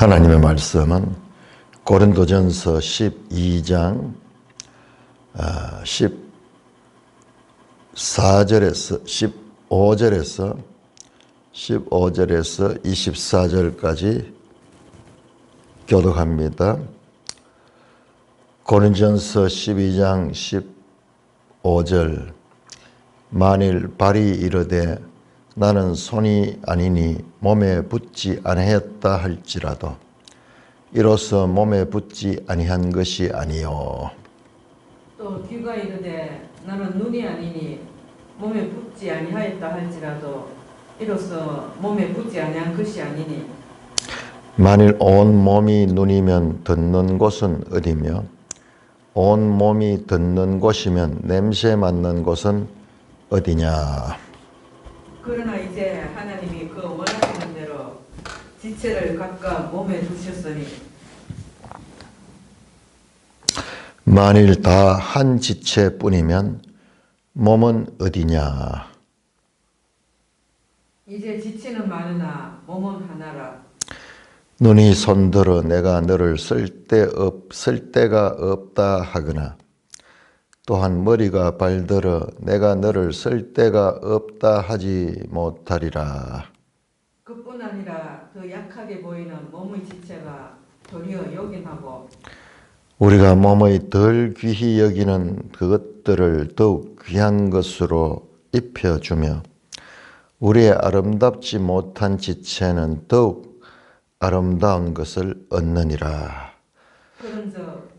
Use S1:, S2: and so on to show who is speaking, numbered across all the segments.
S1: 하나님의 말씀은 고린도전서 12장 15절에서 24절까지 교독합니다. 고린도전서 12장 15절 만일 발이 이르되 나는 손이 아니니 몸에 붙지 아니하였다 할지라도 이로써 몸에 붙지 아니한 것이 아니요.
S2: 또 귀가 이르되 나는 눈이 아니니 몸에 붙지 아니하였다 할지라도 이로써 몸에 붙지 아니한 것이 아니니
S1: 만일 온 몸이 눈이면 듣는 곳은 어디며 온 몸이 듣는 곳이면 냄새 맡는 곳은 어디냐.
S2: 그러나 이제 하나님이 그 원하시는 대로 지체를 각각 몸에 두셨으니
S1: 만일 다 한 지체뿐이면 몸은 어디냐.
S2: 이제 지체는 많으나 몸은 하나라.
S1: 눈이 손들어 내가 너를 쓸 데가 없다 하거나 또한 머리가 발들어 내가 너를 쓸 데가 없다 하지 못하리라.
S2: 그뿐 아니라 더 약하게 보이는 몸의 지체가 도리어 요긴하고
S1: 우리가 몸의 덜 귀히 여기는 그것들을 더욱 귀한 것으로 입혀주며 우리의 아름답지 못한 지체는 더욱 아름다운 것을 얻느니라.
S2: 그런즉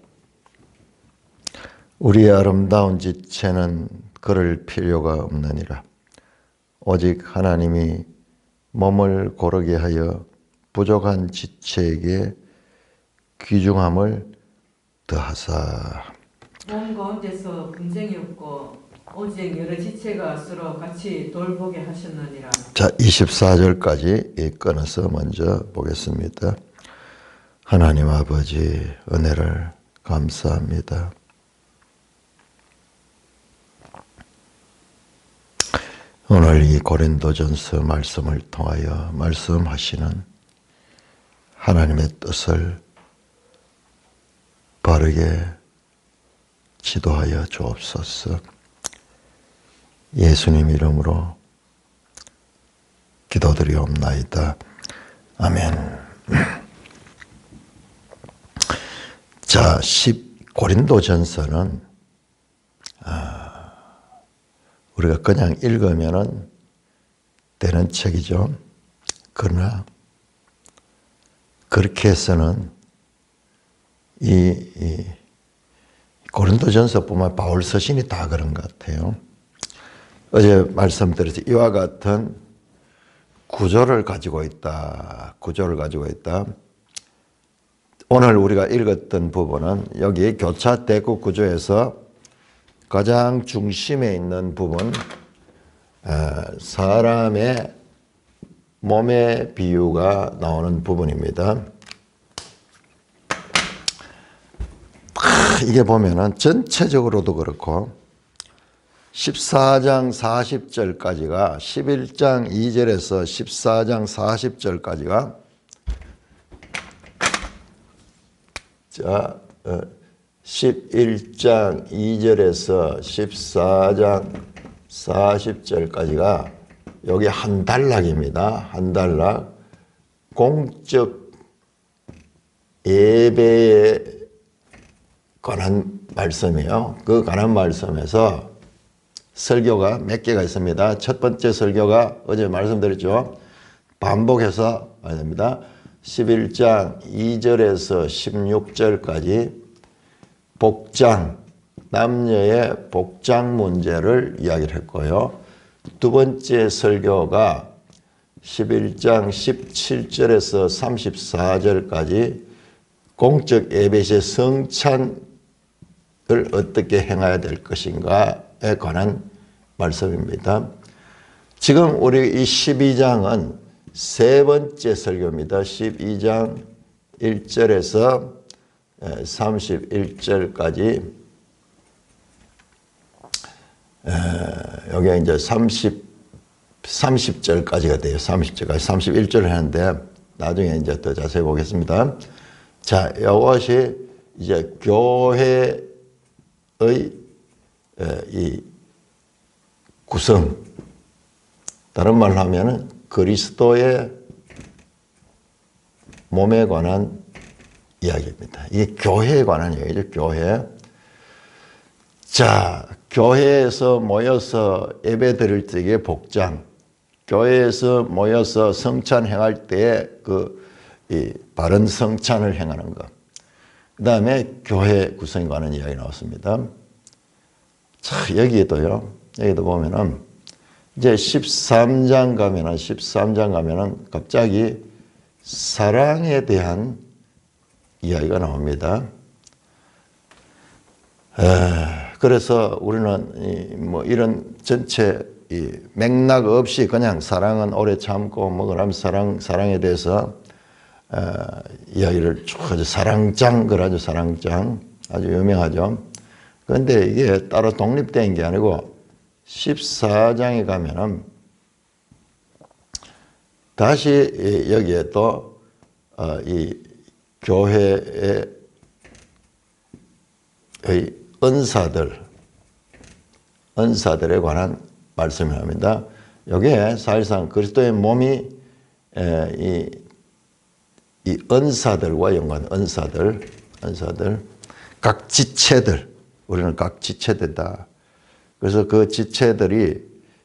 S1: 우리의 아름다운 지체는 그럴 필요가 없느니라. 오직 하나님이 몸을 고르게 하여 부족한 지체에게 귀중함을 더하사
S2: 몸 가운데서 분쟁이 없고 오직 여러 지체가 서로 같이 돌보게 하셨느니라.
S1: 자, 24절까지 끊어서 먼저 보겠습니다. 하나님 아버지 은혜를 감사합니다. 오늘 이 고린도전서 말씀을 통하여 말씀하시는 하나님의 뜻을 바르게 지도하여 주옵소서. 예수님 이름으로 기도드리옵나이다. 아멘. 자, 고린도전서는 우리가 그냥 읽으면 되는 책이죠. 그러나 그렇게 해서는 이 고린도전서뿐만 바울 서신이 다 그런 것 같아요. 어제 말씀드렸듯이 이와 같은 구조를 가지고 있다. 오늘 우리가 읽었던 부분은 여기 교차 대구 구조에서 가장 중심에 있는 부분, 사람의 몸의 비유가 나오는 부분입니다. 이게 보면은 전체적으로도 그렇고 14장 40절까지가 11장 2절에서 14장 40절까지가 자 11장 2절에서 14장 40절까지가 여기 한 단락입니다. 한 단락 공적 예배에 관한 말씀이에요. 그 관한 말씀에서 설교가 몇 개가 있습니다. 첫 번째 설교가 어제 말씀드렸죠. 반복해서 봐야 됩니다. 11장 2절에서 16절까지 복장, 남녀의 복장 문제를 이야기를 했고요. 두 번째 설교가 11장 17절에서 34절까지 공적 예배시의 성찬을 어떻게 행해야 될 것인가에 관한 말씀입니다. 지금 우리 이 12장은 세 번째 설교입니다. 12장 1절에서 31절까지 여기 이제 30절까지가 돼요. 30절까지 31절을 하는데 나중에 이제 더 자세히 보겠습니다. 자, 이것이 이제 교회의 이 구성, 다른 말로 하면은 그리스도의 몸에 관한 이야기입니다. 이게 교회에 관한 이야기죠, 교회. 자, 교회에서 모여서 예배 드릴 때의 복장, 교회에서 모여서 성찬 행할 때에 이 바른 성찬을 행하는 것. 그 다음에 교회 구성에 관한 이야기 나왔습니다. 자, 여기도 보면은, 이제 13장 가면은 갑자기 사랑에 대한 이야기가 나옵니다. 그래서 우리는 뭐 이런 전체 이 맥락 없이 그냥 사랑은 오래 참고 뭐 그러면 사랑에 대해서 이야기를 쭉 하죠. 사랑장 그러죠. 사랑장 아주 유명하죠. 그런데 이게 따로 독립된 게 아니고 14장에 가면은 다시 여기에 또 이 교회의 은사들에 관한 말씀을 합니다. 여기에 사실상 그리스도의 몸이 이 은사들과 연관, 은사들, 각 지체들, 우리는 각 지체들이다. 그래서 그 지체들이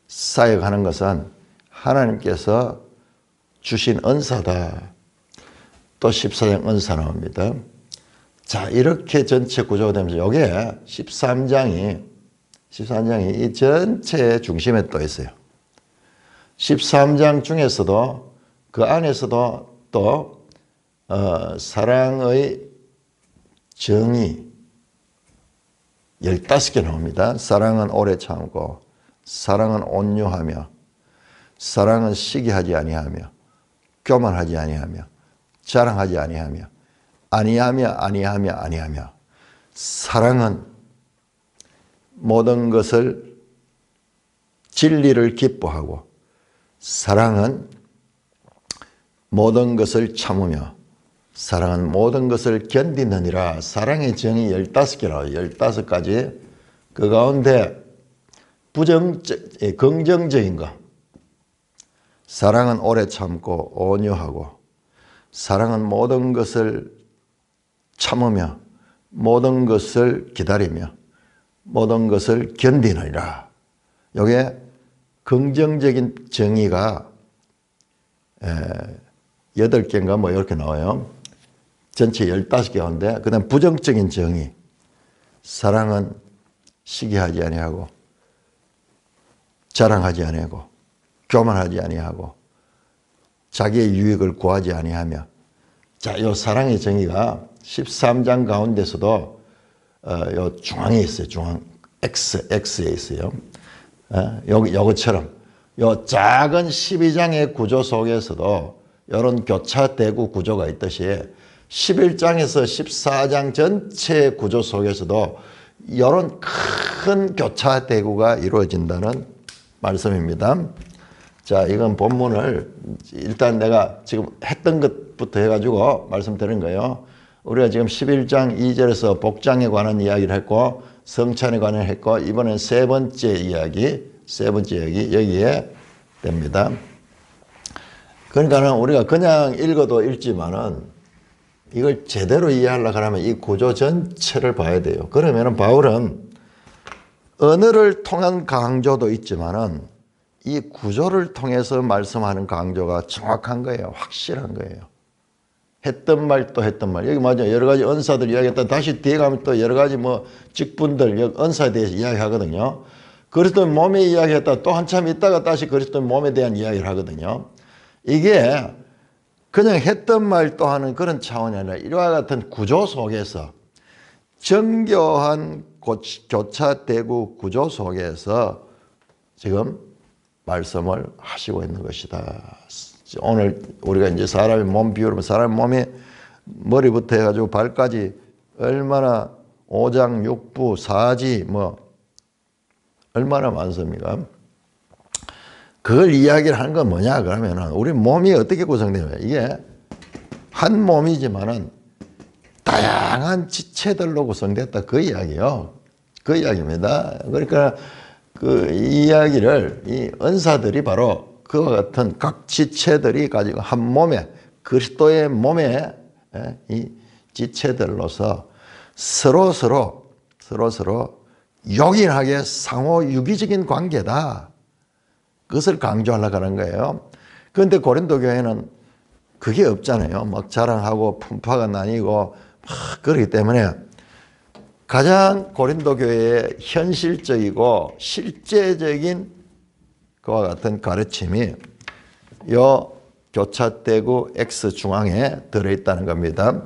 S1: 사역하는 것은 하나님께서 주신 은사다. 또 14장 은사 나옵니다. 자, 이렇게 전체 구조가 되면서 여기에 13장이 이 전체의 중심에 떠 있어요. 13장 중에서도 그 안에서도 또 사랑의 정의 15개 나옵니다. 사랑은 오래 참고, 사랑은 온유하며, 사랑은 시기하지 아니하며, 교만하지 아니하며, 자랑하지 아니하며, 아니하며. 사랑은 모든 것을 진리를 기뻐하고, 사랑은 모든 것을 참으며, 사랑은 모든 것을 견디느니라. 사랑의 정의 15개라고 15가지. 그 가운데 긍정적인 거. 사랑은 오래 참고 온유하고, 사랑은 모든 것을 참으며, 모든 것을 기다리며, 모든 것을 견디느니라. 여기에 긍정적인 정의가 8개인가 뭐 이렇게 나와요. 전체 15개 가운데. 그 다음 부정적인 정의. 사랑은 시기하지 아니하고, 자랑하지 아니하고, 교만하지 아니하고, 자기의 유익을 구하지 아니하며. 자, 이 사랑의 정의가 13장 가운데서도 요 중앙에 있어요. 중앙 X에 있어요. 요것처럼 요 작은 12장의 구조 속에서도 이런 교차대구 구조가 있듯이 11장에서 14장 전체 구조 속에서도 이런 큰 교차대구가 이루어진다는 말씀입니다. 자, 이건 본문을 일단 내가 지금 했던 것부터 해가지고 말씀드린 거예요. 우리가 지금 11장 2절에서 복장에 관한 이야기를 했고, 성찬에 관한 했고, 이번엔 세 번째 이야기 여기에 됩니다. 그러니까는 우리가 그냥 읽어도 읽지만은 이걸 제대로 이해하려고 하면 이 구조 전체를 봐야 돼요. 그러면은 바울은 언어를 통한 강조도 있지만은 이 구조를 통해서 말씀하는 강조가 정확한 거예요. 확실한 거예요. 했던 말 또 했던 말. 여기 맞아요. 여러 가지 은사들 이야기했다. 다시 뒤에 가면 또 여러 가지 뭐 직분들, 은사에 대해서 이야기하거든요. 그리스도 몸에 이야기했다. 또 한참 있다가 다시 그리스도 몸에 대한 이야기를 하거든요. 이게 그냥 했던 말 또 하는 그런 차원이 아니라 이와 같은 구조 속에서 정교한 교차대구 구조 속에서 지금 말씀을 하시고 있는 것이다. 오늘 우리가 이제 사람의 몸 비유를 사람 몸이 머리부터 해가지고 발까지 얼마나 오장, 육부, 사지 뭐 얼마나 많습니까? 그걸 이야기를 하는 건 뭐냐 그러면은 우리 몸이 어떻게 구성되냐 이게 한 몸이지만은 다양한 지체들로 구성됐다. 그 이야기요. 그 이야기입니다. 그러니까 그 이야기를 이 은사들이 바로 그와 같은 각 지체들이 가지고 한 몸에 그리스도의 몸에 이 지체들로서 서로 요긴하게 상호 유기적인 관계다. 그것을 강조하려고 하는 거예요. 그런데 고린도 교회는 그게 없잖아요. 막 자랑하고 분파가 나뉘고 막 그렇기 때문에 가장 고린도 교회의 현실적이고 실제적인 그와 같은 가르침이 요 교차대구 X 중앙에 들어있다는 겁니다.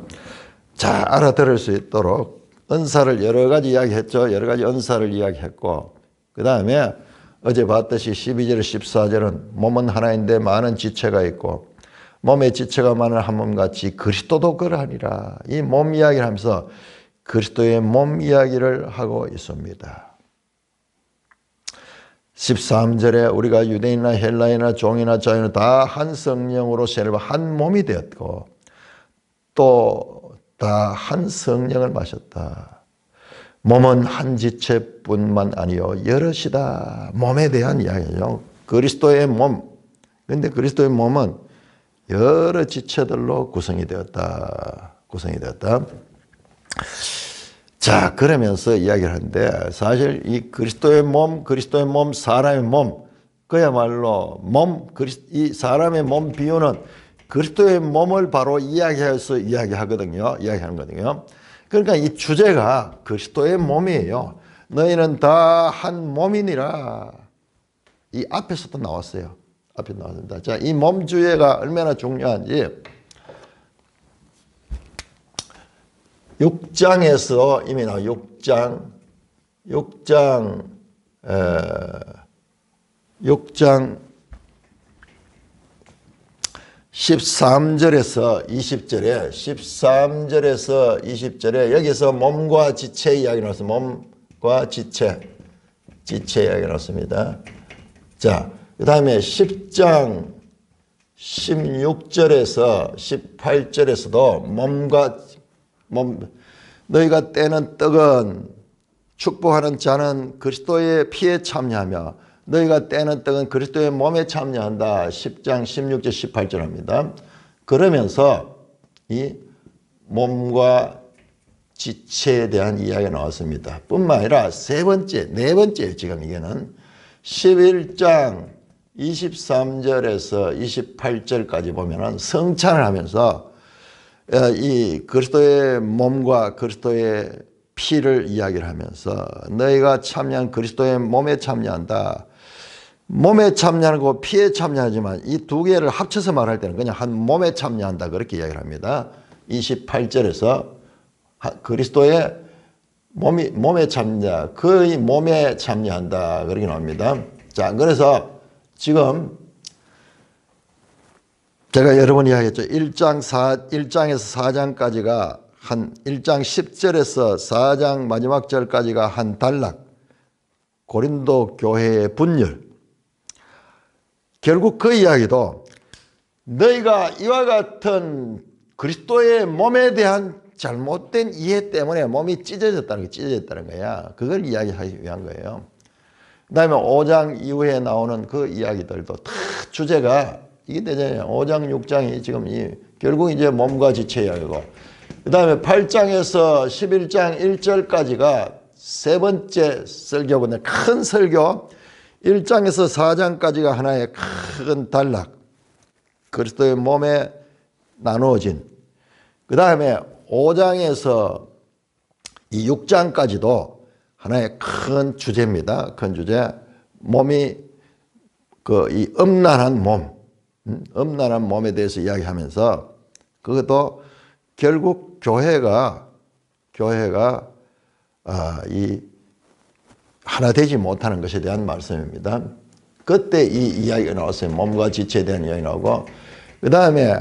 S1: 자, 알아들을 수 있도록 은사를 여러 가지 이야기했죠. 여러 가지 은사를 이야기했고 그 다음에 어제 봤듯이 12절 14절은 몸은 하나인데 많은 지체가 있고 몸의 지체가 많은 한 몸같이 그리스도도 그러하니라. 이 몸 이야기를 하면서 그리스도의 몸 이야기를 하고 있습니다. 13절에 우리가 유대인이나 헬라인이나 종이나 자유나 다 한 성령으로 세례받아 한 몸이 되었고 또 다 한 성령을 마셨다. 몸은 한 지체뿐만 아니요 여럿이다. 몸에 대한 이야기죠. 그리스도의 몸. 그런데 그리스도의 몸은 여러 지체들로 구성이 되었다. 자, 그러면서 이야기를 하는데 사실 이 그리스도의 몸, 사람의 몸, 그야말로 이 사람의 몸 비유는 그리스도의 몸을 바로 이야기하는 거거든요. 그러니까 이 주제가 그리스도의 몸이에요. 너희는 다 한 몸이니라. 이 앞에서도 나왔어요. 앞에 나왔습니다. 자, 이 몸 주제가 얼마나 중요한지 6장에서 이미 나와 6장 13절에서 20절에 여기서 몸과 지체 이야기 나왔어요. 몸과 지체 이야기 나왔습니다. 자, 그 다음에 10장 16절에서 18절에서도 너희가 떼는 떡은 축복하는 자는 그리스도의 피에 참여하며 너희가 떼는 떡은 그리스도의 몸에 참여한다. 10장 16절 18절 합니다. 그러면서 이 몸과 지체에 대한 이야기가 나왔습니다. 뿐만 아니라 네 번째 지금 이게는 11장 23절에서 28절까지 보면은 성찬을 하면서 이 그리스도의 몸과 그리스도의 피를 이야기를 하면서 너희가 참여한 그리스도의 몸에 참여한다. 몸에 참여하고 피에 참여하지만 이 두 개를 합쳐서 말할 때는 그냥 한 몸에 참여한다. 그렇게 이야기를 합니다. 28절에서 그리스도의 몸에 참여, 그의 몸에 참여한다. 그렇게 나옵니다. 자, 그래서 지금 제가 여러 번 이야기했죠. 1장에서 4장까지가 1장 10절에서 4장 마지막 절까지가 한 단락, 고린도 교회의 분열. 결국 그 이야기도 너희가 이와 같은 그리스도의 몸에 대한 잘못된 이해 때문에 몸이 찢어졌다는 거야. 그걸 이야기하기 위한 거예요. 그 다음에 5장 이후에 나오는 그 이야기들도 다 주제가 이게 되잖아요. 5장, 6장이 지금 결국 이제 몸과 지체 이야기고, 그 다음에 8장에서 11장 1절까지가 세 번째 설교거든요. 큰 설교. 1장에서 4장까지가 하나의 큰 단락. 그리스도의 몸에 나누어진. 그 다음에 5장에서 이 6장까지도 하나의 큰 주제입니다. 큰 주제. 몸이 이 음란한 몸에 대해서 이야기하면서 그것도 결국 교회가 이 하나 되지 못하는 것에 대한 말씀입니다. 그때 이 이야기가 나왔어요. 몸과 지체에 대한 이야기 나오고, 그 다음에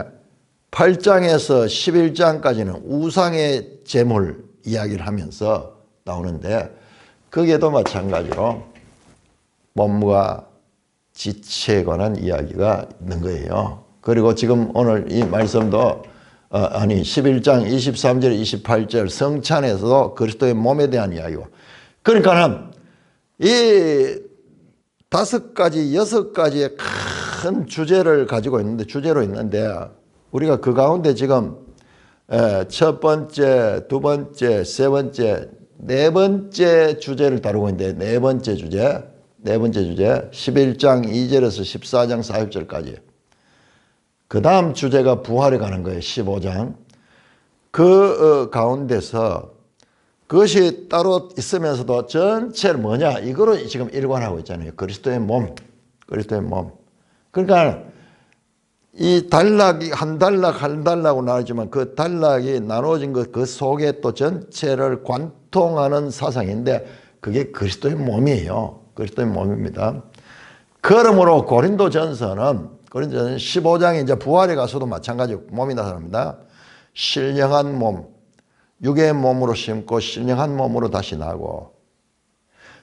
S1: 8장에서 11장까지는 우상의 제물 이야기를 하면서 나오는데, 거기에도 마찬가지로 몸과 지체에 관한 이야기가 있는 거예요. 그리고 지금 오늘 이 말씀도 아니 11장 23절 28절 성찬에서도 그리스도의 몸에 대한 이야기고, 그러니까는 이 5가지 6가지의 큰 주제를 가지고 있는데, 주제로 있는데, 우리가 그 가운데 지금 첫 번째, 두 번째, 세 번째, 네 번째 주제를 다루고 있는데, 네 번째 주제 11장 2절에서 14장 40절까지. 그 다음 주제가 부활에 가는 거예요. 15장. 그 가운데서 그것이 따로 있으면서도 전체를 뭐냐, 이거로 지금 일관하고 있잖아요. 그리스도의 몸. 그러니까 이 단락이 한 단락으로 나누지만 그 단락이 나눠진 것, 그 속에 또 전체를 관통하는 사상인데, 그게 그리스도의 몸이에요. 그리스도의 몸입니다. 그러므로 고린도전서는 15장에 이제 부활에 가서도 마찬가지로 몸이 나타납니다. 신령한 몸, 육의 몸으로 심고 신령한 몸으로 다시 나고,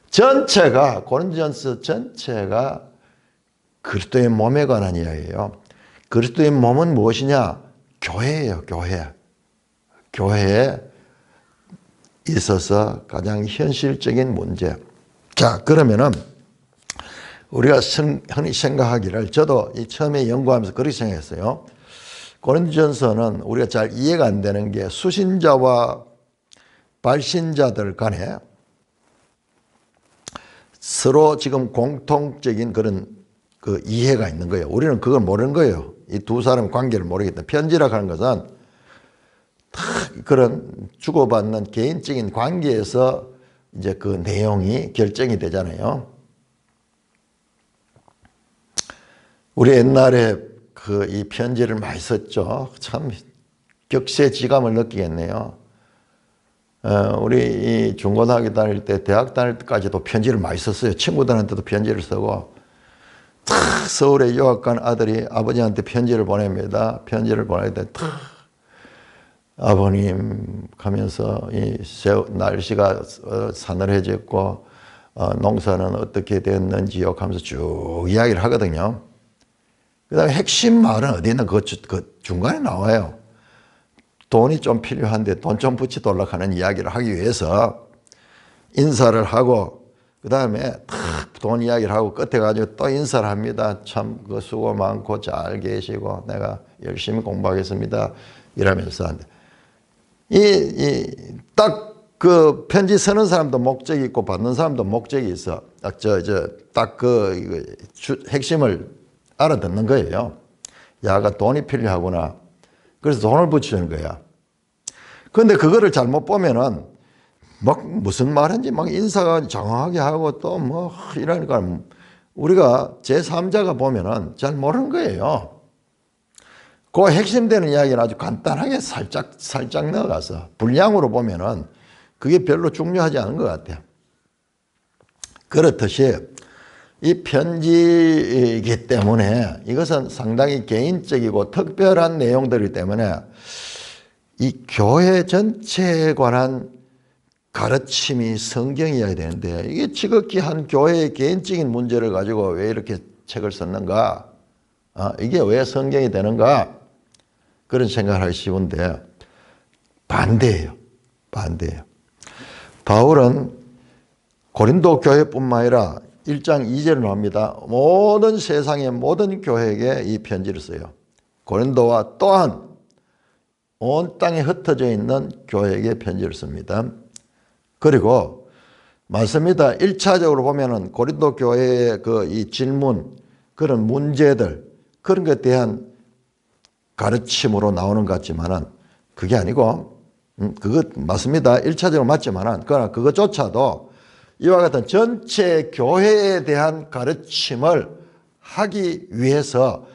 S1: 전체가, 고린도전서 전체가 그리스도의 몸에 관한 이야기예요. 그리스도의 몸은 무엇이냐? 교회예요. 교회에 있어서 가장 현실적인 문제. 자, 그러면은 우리가 흔히 생각하기를, 저도 처음에 연구하면서 그렇게 생각했어요. 고린도전서는 우리가 잘 이해가 안 되는 게, 수신자와 발신자들 간에 서로 지금 공통적인 그런 그 이해가 있는 거예요. 우리는 그걸 모르는 거예요. 이 두 사람 관계를 모르겠다. 편지라고 하는 것은 그런 주고받는 개인적인 관계에서 이제 그 내용이 결정이 되잖아요. 우리 옛날에 그 이 편지를 많이 썼죠. 참 격세지감을 느끼겠네요. 우리 이 중고등학교 다닐 때, 대학 다닐 때까지도 편지를 많이 썼어요. 친구들한테도 편지를 쓰고, 서울에 유학 간 아들이 아버지한테 편지를 보냅니다. 편지를 보낼 때 아버님 하면서 이 날씨가 사늘해졌고 농사는 어떻게 됐는지요 하면서 쭉 이야기를 하거든요. 그 다음에 핵심 말은 어디 있나, 그 중간에 나와요. 돈이 좀 필요한데 돈 좀 붙이도록 하는 이야기를 하기 위해서 인사를 하고, 그 다음에 돈 이야기를 하고 끝에 가지고 또 인사를 합니다. 참 그 수고 많고 잘 계시고 내가 열심히 공부하겠습니다. 이러면서 딱 그 편지 쓰는 사람도 목적이 있고 받는 사람도 목적이 있어. 딱 그 핵심을 알아듣는 거예요. 야가 돈이 필요하구나. 그래서 돈을 붙이는 거야. 그런데 그거를 잘못 보면은 막 무슨 말인지 막 인사가 장황하게 하고 또 뭐 이러니까 우리가 제3자가 보면은 잘 모르는 거예요. 그 핵심되는 이야기는 아주 간단하게 살짝 넣어가서 분량으로 보면은 그게 별로 중요하지 않은 것 같아요. 그렇듯이 이 편지이기 때문에 이것은 상당히 개인적이고 특별한 내용들이기 때문에 이 교회 전체에 관한 가르침이 성경이어야 되는데, 이게 지극히 한 교회의 개인적인 문제를 가지고 왜 이렇게 책을 썼는가? 이게 왜 성경이 되는가? 그런 생각을 하기 쉬운데 반대예요. 바울은 고린도 교회뿐만 아니라 1장 2절을 나옵니다. 모든 세상의 모든 교회에게 이 편지를 써요. 고린도와 또한 온 땅에 흩어져 있는 교회에게 편지를 씁니다. 그리고 맞습니다. 1차적으로 보면은 고린도 교회의 이 질문, 그런 문제들, 그런 것에 대한 가르침으로 나오는 것 같지만은 그게 아니고, 그거 맞습니다. 1차적으로 맞지만은, 그러나 그것조차도 이와 같은 전체 교회에 대한 가르침을 하기 위해서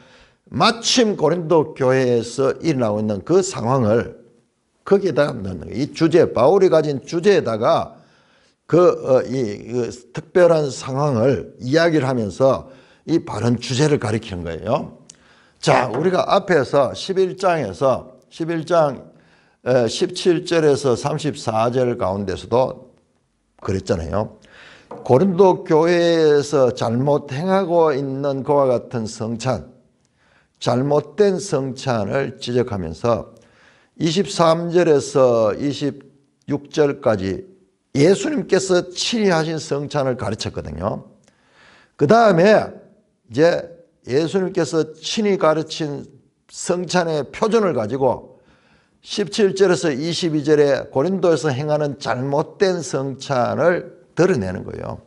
S1: 마침 고린도 교회에서 일어나고 있는 그 상황을 거기에다가 넣는 거예요. 이 주제, 바울이 가진 주제에다가 이 특별한 상황을 이야기를 하면서 이 바른 주제를 가리키는 거예요. 자, 우리가 앞에서 11장 17절에서 34절 가운데서도 그랬잖아요. 고린도 교회에서 잘못 행하고 있는 그와 같은 성찬, 잘못된 성찬을 지적하면서 23절에서 26절까지 예수님께서 친히 하신 성찬을 가르쳤거든요. 그 다음에 이제 예수님께서 친히 가르친 성찬의 표준을 가지고 17절에서 22절에 고린도에서 행하는 잘못된 성찬을 드러내는 거예요.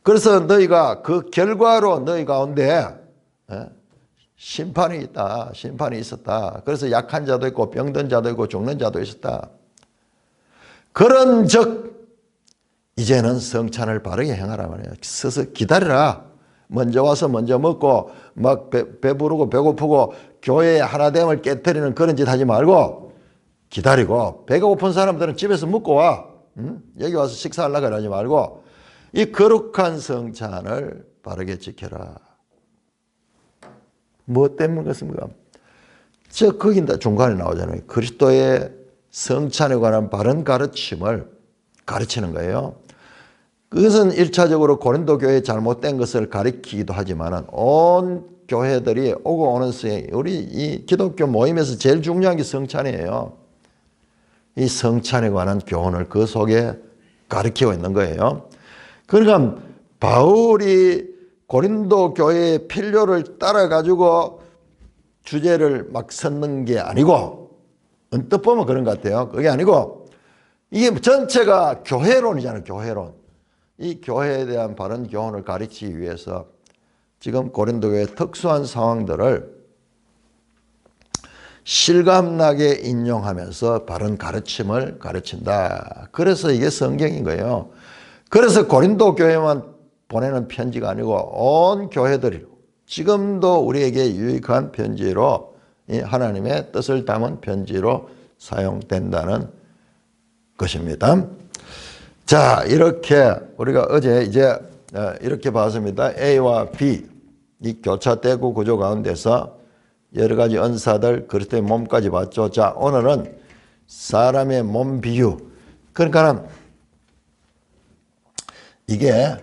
S1: 그래서 너희가 그 결과로 너희 가운데 심판이 있다. 심판이 있었다. 그래서 약한 자도 있고 병든 자도 있고 죽는 자도 있었다. 그런 즉 이제는 성찬을 바르게 행하라 말이에요. 서서 기다려라. 먼저 와서 먼저 먹고 막 배부르고 배고프고 교회의 하나됨을 깨트리는 그런 짓 하지 말고 기다리고, 배가 고픈 사람들은 집에서 먹고 와. 여기 와서 식사하려고 하지 말고 이 거룩한 성찬을 바르게 지켜라. 뭐 때문에 그렇습니까? 거기 중간에 나오잖아요. 그리스도의 성찬에 관한 바른 가르침을 가르치는 거예요. 그것은 1차적으로 고린도 교회의 잘못된 것을 가리키기도 하지만 온 교회들이 오고 오는 수에 우리 이 기독교 모임에서 제일 중요한 게 성찬이에요. 이 성찬에 관한 교훈을 그 속에 가르치고 있는 거예요. 그러니까 바울이 고린도 교회의 필요를 따라 가지고 주제를 막 섞는 게 아니고, 언뜻 보면 그런 것 같아요. 그게 아니고 이게 전체가 교회론이잖아요. 교회론. 이 교회에 대한 바른 교훈을 가르치기 위해서 지금 고린도 교회의 특수한 상황들을 실감나게 인용하면서 바른 가르침을 가르친다. 그래서 이게 성경인 거예요. 그래서 고린도 교회만 보내는 편지가 아니고 온 교회들이 지금도 우리에게 유익한 편지로, 하나님의 뜻을 담은 편지로 사용된다는 것입니다. 자, 이렇게 우리가 어제 이제 이렇게 봤습니다. A와 B, 이 교차대구 구조 가운데서 여러 가지 은사들, 그리스도의 몸까지 봤죠. 자, 오늘은 사람의 몸 비유. 그러니까 이게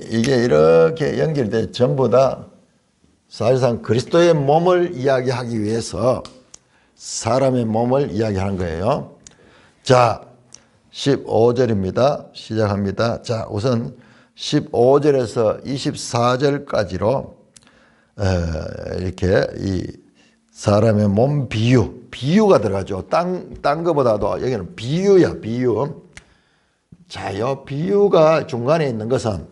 S1: 이렇게 연결돼 전부 다 사실상 그리스도의 몸을 이야기하기 위해서 사람의 몸을 이야기하는 거예요. 자, 15절입니다. 시작합니다. 자, 우선 15절에서 24절까지로 이렇게 이 사람의 몸 비유가 들어가죠. 딴 거보다도 여기는 비유야, 비유. 자, 이 비유가 중간에 있는 것은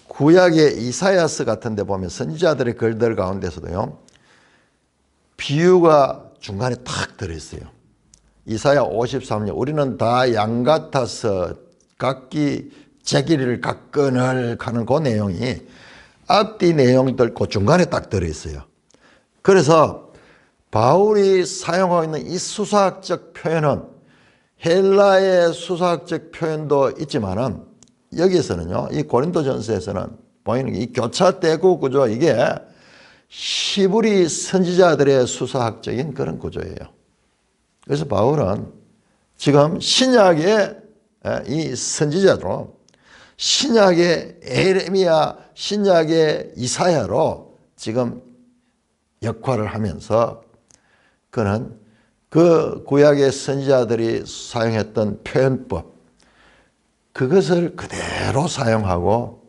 S1: 구약의 이사야서 같은 데 보면 선지자들의 글들 가운데서도요, 비유가 중간에 탁 들어있어요. 이사야 53년, 우리는 다 양 같아서 각기 제 길을 각건을 가는 그 내용이 앞뒤 내용들 그 중간에 딱 들어있어요. 그래서 바울이 사용하고 있는 이 수사학적 표현은 헬라의 수사학적 표현도 있지만은 여기에서는요, 이 고린도전서에서는 보이는 게 이 교차대구 구조, 이게 히브리 선지자들의 수사학적인 그런 구조예요. 그래서 바울은 지금 신약의 이 선지자로, 신약의 에레미야, 신약의 이사야로 지금 역할을 하면서 그는 그 구약의 선지자들이 사용했던 표현법, 그것을 그대로 사용하고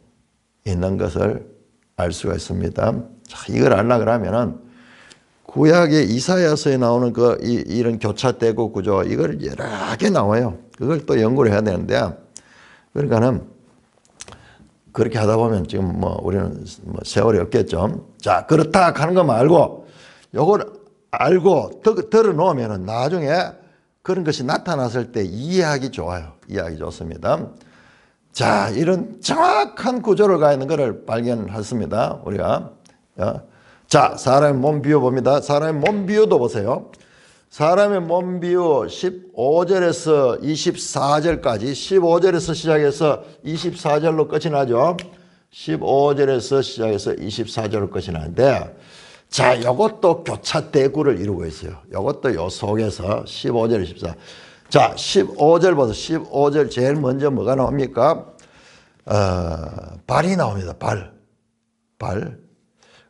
S1: 있는 것을 알 수가 있습니다. 자, 이걸 알려고 하면은 구약의 이사야서에 나오는 이런 교차대구 구조, 이걸 여러 개 나와요. 그걸 또 연구를 해야 되는데, 그러니까는 그렇게 하다 보면 지금 우리는 세월이 없겠죠. 자, 그렇다 하는 거 말고, 요걸 알고 들어 놓으면은 나중에 그런 것이 나타났을 때 이해하기 좋아요. 이해하기 좋습니다. 자, 이런 정확한 구조를 가 있는 것을 발견했습니다. 우리가. 자, 사람의 몸 비유 봅니다. 사람의 몸 비유도 보세요. 사람의 몸 비유 15절에서 24절까지, 15절에서 시작해서 24절로 끝이 나죠. 15절에서 시작해서 24절로 끝이 나는데, 자, 요것도 교차대구를 이루고 있어요. 요것도 요 속에서 15절, 24. 자, 15절 보세요. 15절 제일 먼저 뭐가 나옵니까? 발이 나옵니다. 발.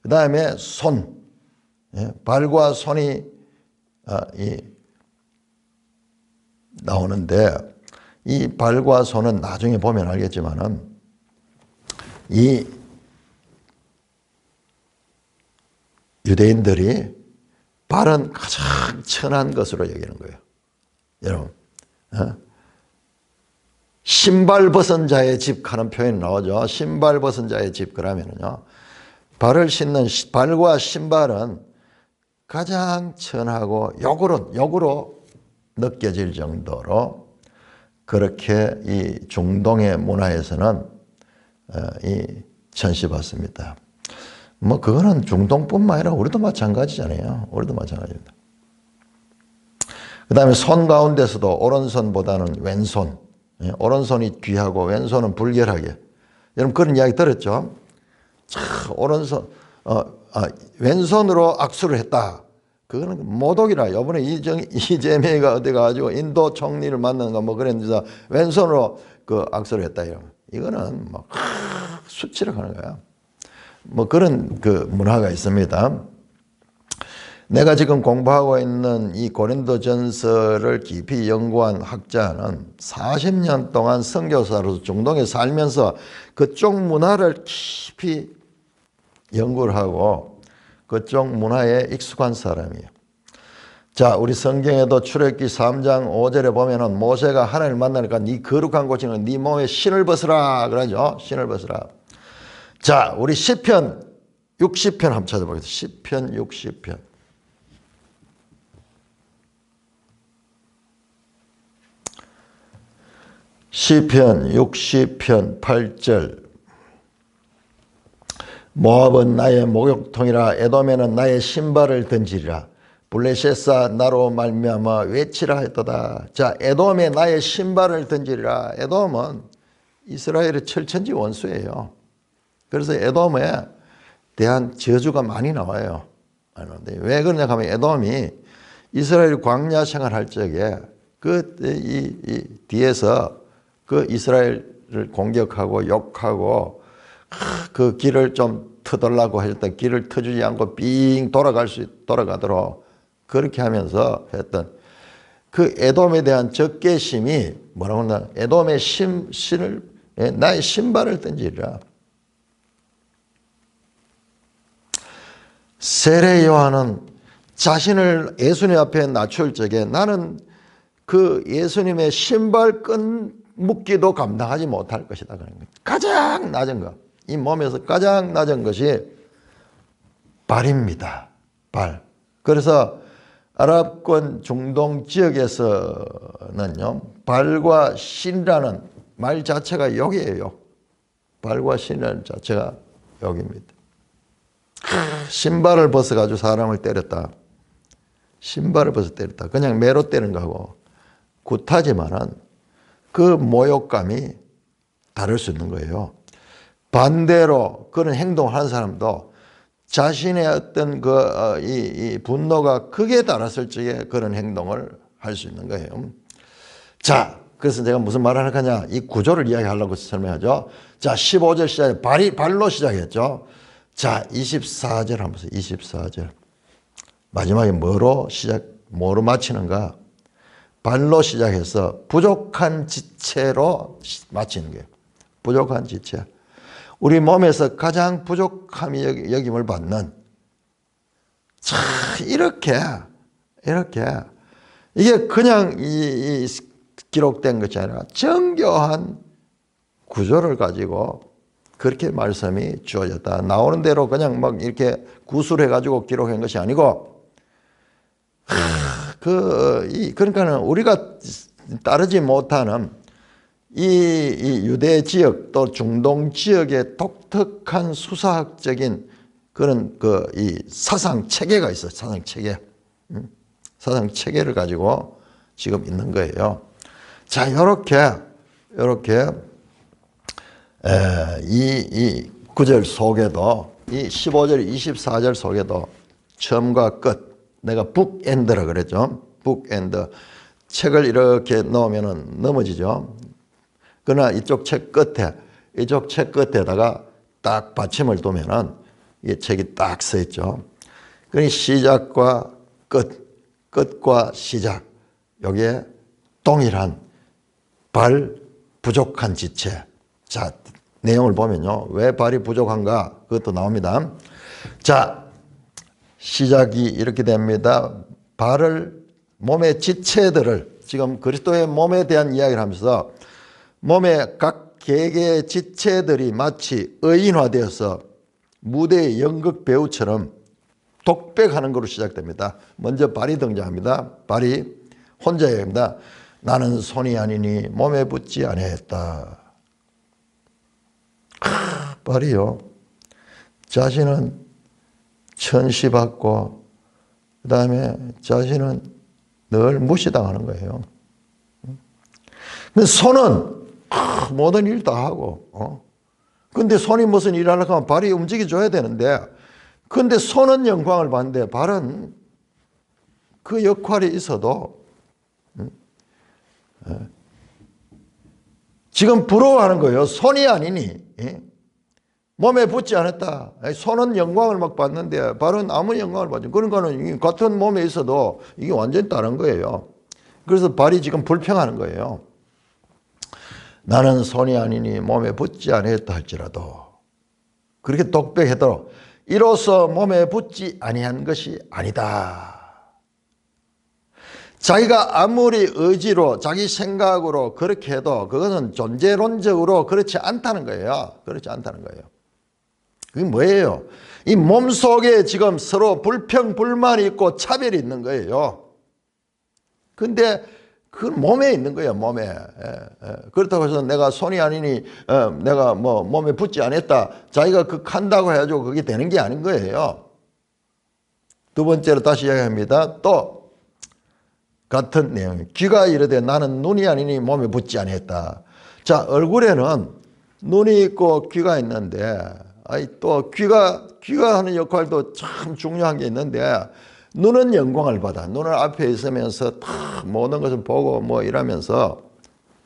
S1: 그 다음에 손. 발과 손이 나오는데 이 발과 손은 나중에 보면 알겠지만은 이 유대인들이 발은 가장 천한 것으로 여기는 거예요. 여러분, 신발 벗은 자의 집 하는 표현이 나오죠. 신발 벗은 자의 집 그러면은요, 발을 씻는 발과 신발은 가장 천하고 역으로 느껴질 정도로 그렇게 이 중동의 문화에서는 이 천시받습니다. 뭐 그거는 중동뿐만 아니라 우리도 마찬가지잖아요. 우리도 마찬가지입니다. 그 다음에 손 가운데서도 오른손보다는 왼손, 오른손이 귀하고 왼손은 불결하게. 여러분 그런 이야기 들었죠? 오른손, 왼손으로 악수를 했다. 그거는 모독이라. 이번에 이재명이가 어디 가가지고 인도 총리를 만나는가 뭐 그랬는데 왼손으로 그 악수를 했다. 이거는 뭐 수치를 하는 거야. 뭐 그런 그 문화가 있습니다. 내가 지금 공부하고 있는 이 고린도전서를 깊이 연구한 학자는 40년 동안 선교사로서 중동에 살면서 그쪽 문화를 깊이 연구를 하고 그쪽 문화에 익숙한 사람이에요. 자, 우리 성경에도 출애굽기 3장 5절에 보면은 모세가 하나님을 만나니까 네 거룩한 곳이는 네 몸에 신을 벗으라 그러죠. 신을 벗으라. 자, 우리 시편 60편 한번 찾아보겠습니다. 시편 60편. 시편 60편 8절. 모압은 나의 목욕통이라 에돔에는 나의 신발을 던지리라. 블레셋아 나로 말미암아 외치라 했도다. 자, 에돔에 나의 신발을 던지리라. 에돔은 이스라엘의 철천지 원수예요. 그래서 에돔에 대한 저주가 많이 나와요. 왜 그러냐 하면 에돔이 이스라엘 광야 생활할 적에 이 뒤에서 그 이스라엘을 공격하고 욕하고 그 길을 좀 터달라고 했던 길을 터주지 않고 빙 돌아가도록 그렇게 하면서 했던 그 에돔에 대한 적개심이 뭐라고 하나 에돔의 신을 나의 신발을 던지리라. 세례 요한은 자신을 예수님 앞에 낮출 적에 나는 그 예수님의 신발 끈 묶기도 감당하지 못할 것이다. 그런 거예요. 가장 낮은 것. 이 몸에서 가장 낮은 것이 발입니다. 발. 그래서 아랍권 중동 지역에서는요, 발과 신이라는 말 자체가 욕이에요. 발과 신이라는 자체가 욕입니다. 신발을 벗어가지고 사람을 때렸다. 신발을 벗어 때렸다. 그냥 매로 때리는 거하고 굿하지만은 그 모욕감이 다를 수 있는 거예요. 반대로 그런 행동을 하는 사람도 자신의 어떤 이 분노가 극에 달았을 적에 그런 행동을 할 수 있는 거예요. 자, 그래서 제가 무슨 말을 할 거냐. 이 구조를 이야기하려고 설명하죠. 자, 15절 시작에 발로 시작했죠. 자, 24절 한번 보세요. 24절. 마지막에 뭐로 마치는가? 발로 시작해서 부족한 지체로 마치는 거예요. 부족한 지체. 우리 몸에서 가장 부족함이 여김을 받는 이렇게 이게 그냥 이 기록된 것이 아니라 정교한 구조를 가지고 그렇게 말씀이 주어졌다. 나오는 대로 그냥 막 이렇게 구술해 가지고 기록한 것이 아니고 그러니까는 우리가 따르지 못하는 이 유대 지역 또 중동 지역의 독특한 수사학적인 그런 이 사상 체계가 있어요. 사상 체계. 사상 체계를 가지고 지금 있는 거예요. 자, 요렇게 이 9절 속에도 이 15절, 24절 속에도 처음과 끝. 내가 북엔드라 그랬죠. 북엔드. 책을 이렇게 넣으면 넘어지죠. 그러나 이쪽 책 끝에다가 딱 받침을 두면은 이 책이 딱 서 있죠. 그러니 시작과 끝. 끝과 시작, 여기에 동일한 발 부족한 지체. 자, 내용을 보면요. 왜 발이 부족한가? 그것도 나옵니다. 자, 시작이 이렇게 됩니다. 발을, 몸의 지체들을, 지금 그리스도의 몸에 대한 이야기를 하면서 몸의 각 개개의 지체들이 마치 의인화되어서 무대의 연극 배우처럼 독백하는 것으로 시작됩니다. 먼저 발이 등장합니다. 발이 혼자 얘기합니다. 나는 손이 아니니 몸에 붙지 아니했다. 발이요. 자신은 천시받고 그 다음에 자신은 늘 무시당하는 거예요. 근데 손은 모든 일 다 하고 근데 손이 무슨 일을 하려고 하면 발이 움직여줘야 되는데 근데 손은 영광을 받는데 발은 그 역할이 있어도 지금 부러워하는 거예요. 손이 아니니 몸에 붙지 않았다. 손은 영광을 막 받는데 발은 아무 영광을 받지. 그러니까는 같은 몸에 있어도 이게 완전히 다른 거예요. 그래서 발이 지금 불평하는 거예요. 나는 손이 아니니 몸에 붙지 아니했다 할지라도 그렇게 독백해도 이로써 몸에 붙지 아니한 것이 아니다. 자기가 아무리 의지로 자기 생각으로 그렇게 해도 그것은 존재론적으로 그렇지 않다는 거예요. 그렇지 않다는 거예요. 그게 뭐예요? 이 몸 속에 지금 서로 불평, 불만이 있고 차별이 있는 거예요. 근데 그건 몸에 있는 거예요, 몸에. 그렇다고 해서 내가 손이 아니니, 내가 뭐 몸에 붙지 않았다. 자기가 한다고 해가지고 그게 되는 게 아닌 거예요. 두 번째로 다시 이야기합니다. 또, 같은 내용. 귀가 이르되 나는 눈이 아니니 몸에 붙지 않았다. 자, 얼굴에는 눈이 있고 귀가 있는데, 또 귀가 하는 역할도 참 중요한 게 있는데, 눈은 영광을 받아. 눈을 앞에 있으면서 다 모든 것을 보고 뭐 이러면서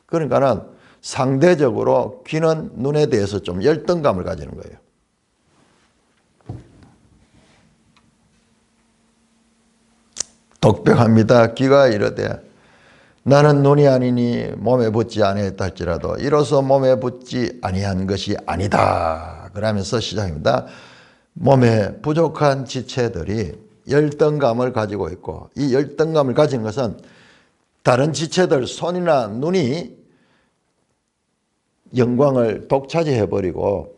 S1: 그러니까는 상대적으로 귀는 눈에 대해서 좀 열등감을 가지는 거예요. 독백합니다. 귀가 이르되 나는 눈이 아니니 몸에 붙지 아니했다 할지라도 이로써 몸에 붙지 아니한 것이 아니다. 그러면서 시작입니다. 몸에 부족한 지체들이 열등감을 가지고 있고 이 열등감을 가진 것은 다른 지체들 손이나 눈이 영광을 독차지해버리고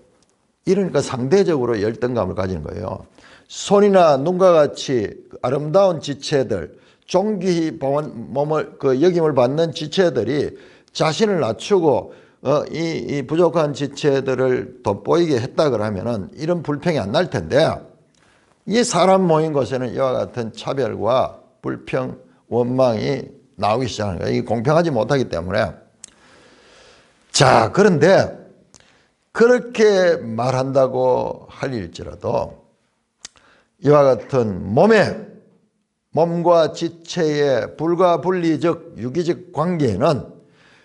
S1: 이러니까 상대적으로 열등감을 가지는 거예요. 손이나 눈과 같이 아름다운 지체들, 존귀히 몸을 여김을 받는 지체들이 자신을 낮추고 이 부족한 지체들을 돋보이게 했다 그러면은 이런 불평이 안 날 텐데 이 사람 모인 곳에는 이와 같은 차별과 불평, 원망이 나오기 시작하는 거예요. 이게 공평하지 못하기 때문에. 자, 그런데 그렇게 말한다고 할일지라도 이와 같은 몸과 지체의 불가분리적 유기적 관계는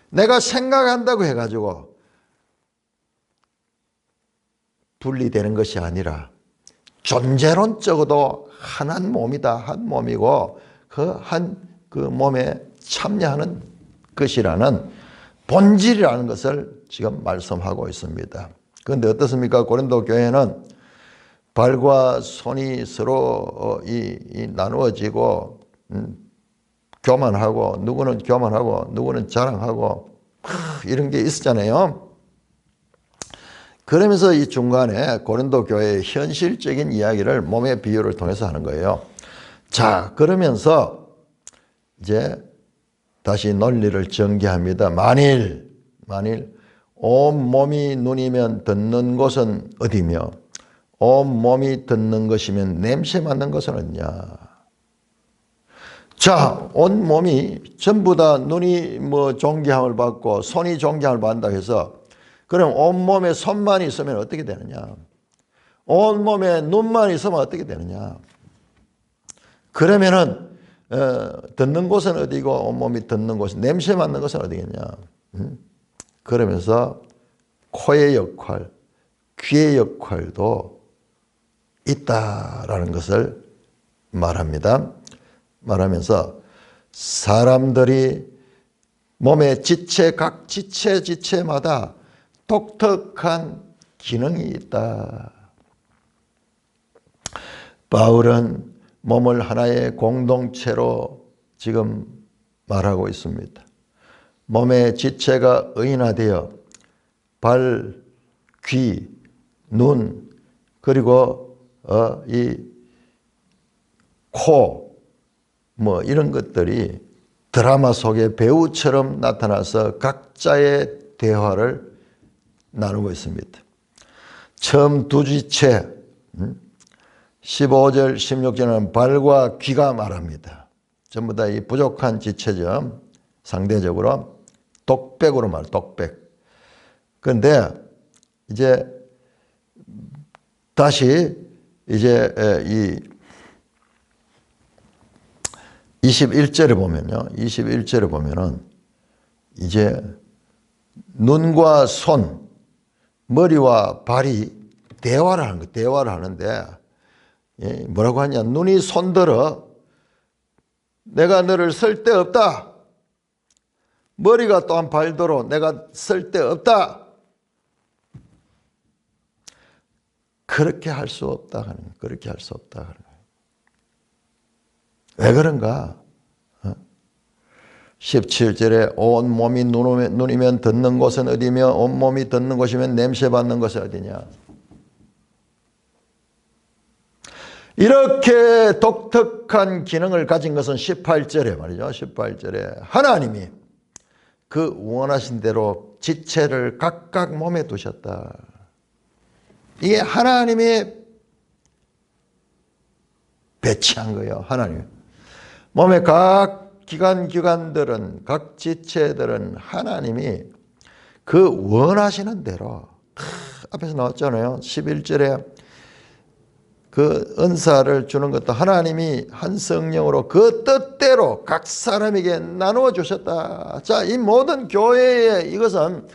S1: 내가 생각한다고 해가지고 분리되는 것이 아니라 존재론적으로도 한 몸이다. 한 몸이고 그 몸에 참여하는 것이라는 본질이라는 것을 지금 말씀하고 있습니다. 그런데 어떻습니까? 고린도 교회는 발과 손이 서로 나누어지고 교만하고 누구는 교만하고 누구는 자랑하고 이런 게 있었잖아요. 그러면서 이 중간에 고린도 교회의 현실적인 이야기를 몸의 비유를 통해서 하는 거예요. 자, 그러면서 이제 다시 논리를 전개합니다. 만일 온 몸이 눈이면 듣는 곳은 어디며 온 몸이 듣는 것이면 냄새 맡는 것은 어디냐. 자, 온 몸이 전부 다 눈이 뭐 존귀함을 받고 손이 존귀함을 받는다 해서 그럼 온몸에 손만 있으면 어떻게 되느냐? 온몸에 눈만 있으면 어떻게 되느냐? 그러면은 듣는 곳은 어디고 온몸이 듣는 곳은 냄새 맡는 것은 어디겠냐? 그러면서 코의 역할, 귀의 역할도 있다라는 것을 말합니다. 말하면서 사람들이 몸의 지체, 각 지체마다 독특한 기능이 있다. 바울은 몸을 하나의 공동체로 지금 말하고 있습니다. 몸의 지체가 의인화되어 발, 귀, 눈, 그리고 이 코, 뭐 이런 것들이 드라마 속의 배우처럼 나타나서 각자의 대화를 나누고 있습니다. 처음 두 지체 15절 16절은 발과 귀가 말합니다. 전부 다 이 부족한 지체죠. 상대적으로 독백으로 말, 독백. 그런데 이제 다시 이제 이 21절에 보면요. 21절에 보면은 이제 눈과 손, 머리와 발이 대화를 하는 거예요. 대화를 하는데 뭐라고 하냐. 눈이 손들어 내가 너를 쓸데없다. 머리가 또한 발들어 내가 쓸데없다. 그렇게 할 수 없다 하는 거예요. 그렇게 할 수 없다 하는 거예요. 왜 그런가? 17절에 온 몸이 눈이면 듣는 곳은 어디며 온 몸이 듣는 곳이면 냄새 맡는 곳은 어디냐. 이렇게 독특한 기능을 가진 것은 18절에 말이죠. 18절에 하나님이 그 원하신 대로 지체를 각각 몸에 두셨다. 이게 하나님이 배치한 거예요. 하나님. 몸의 각 기관들은, 각 지체들은 하나님이 그 원하시는 대로, 앞에서 나왔잖아요. 11절에 그 은사를 주는 것도 하나님이 한 성령으로 그 뜻대로 각 사람에게 나누어 주셨다. 자, 이 모든 교회의 이것은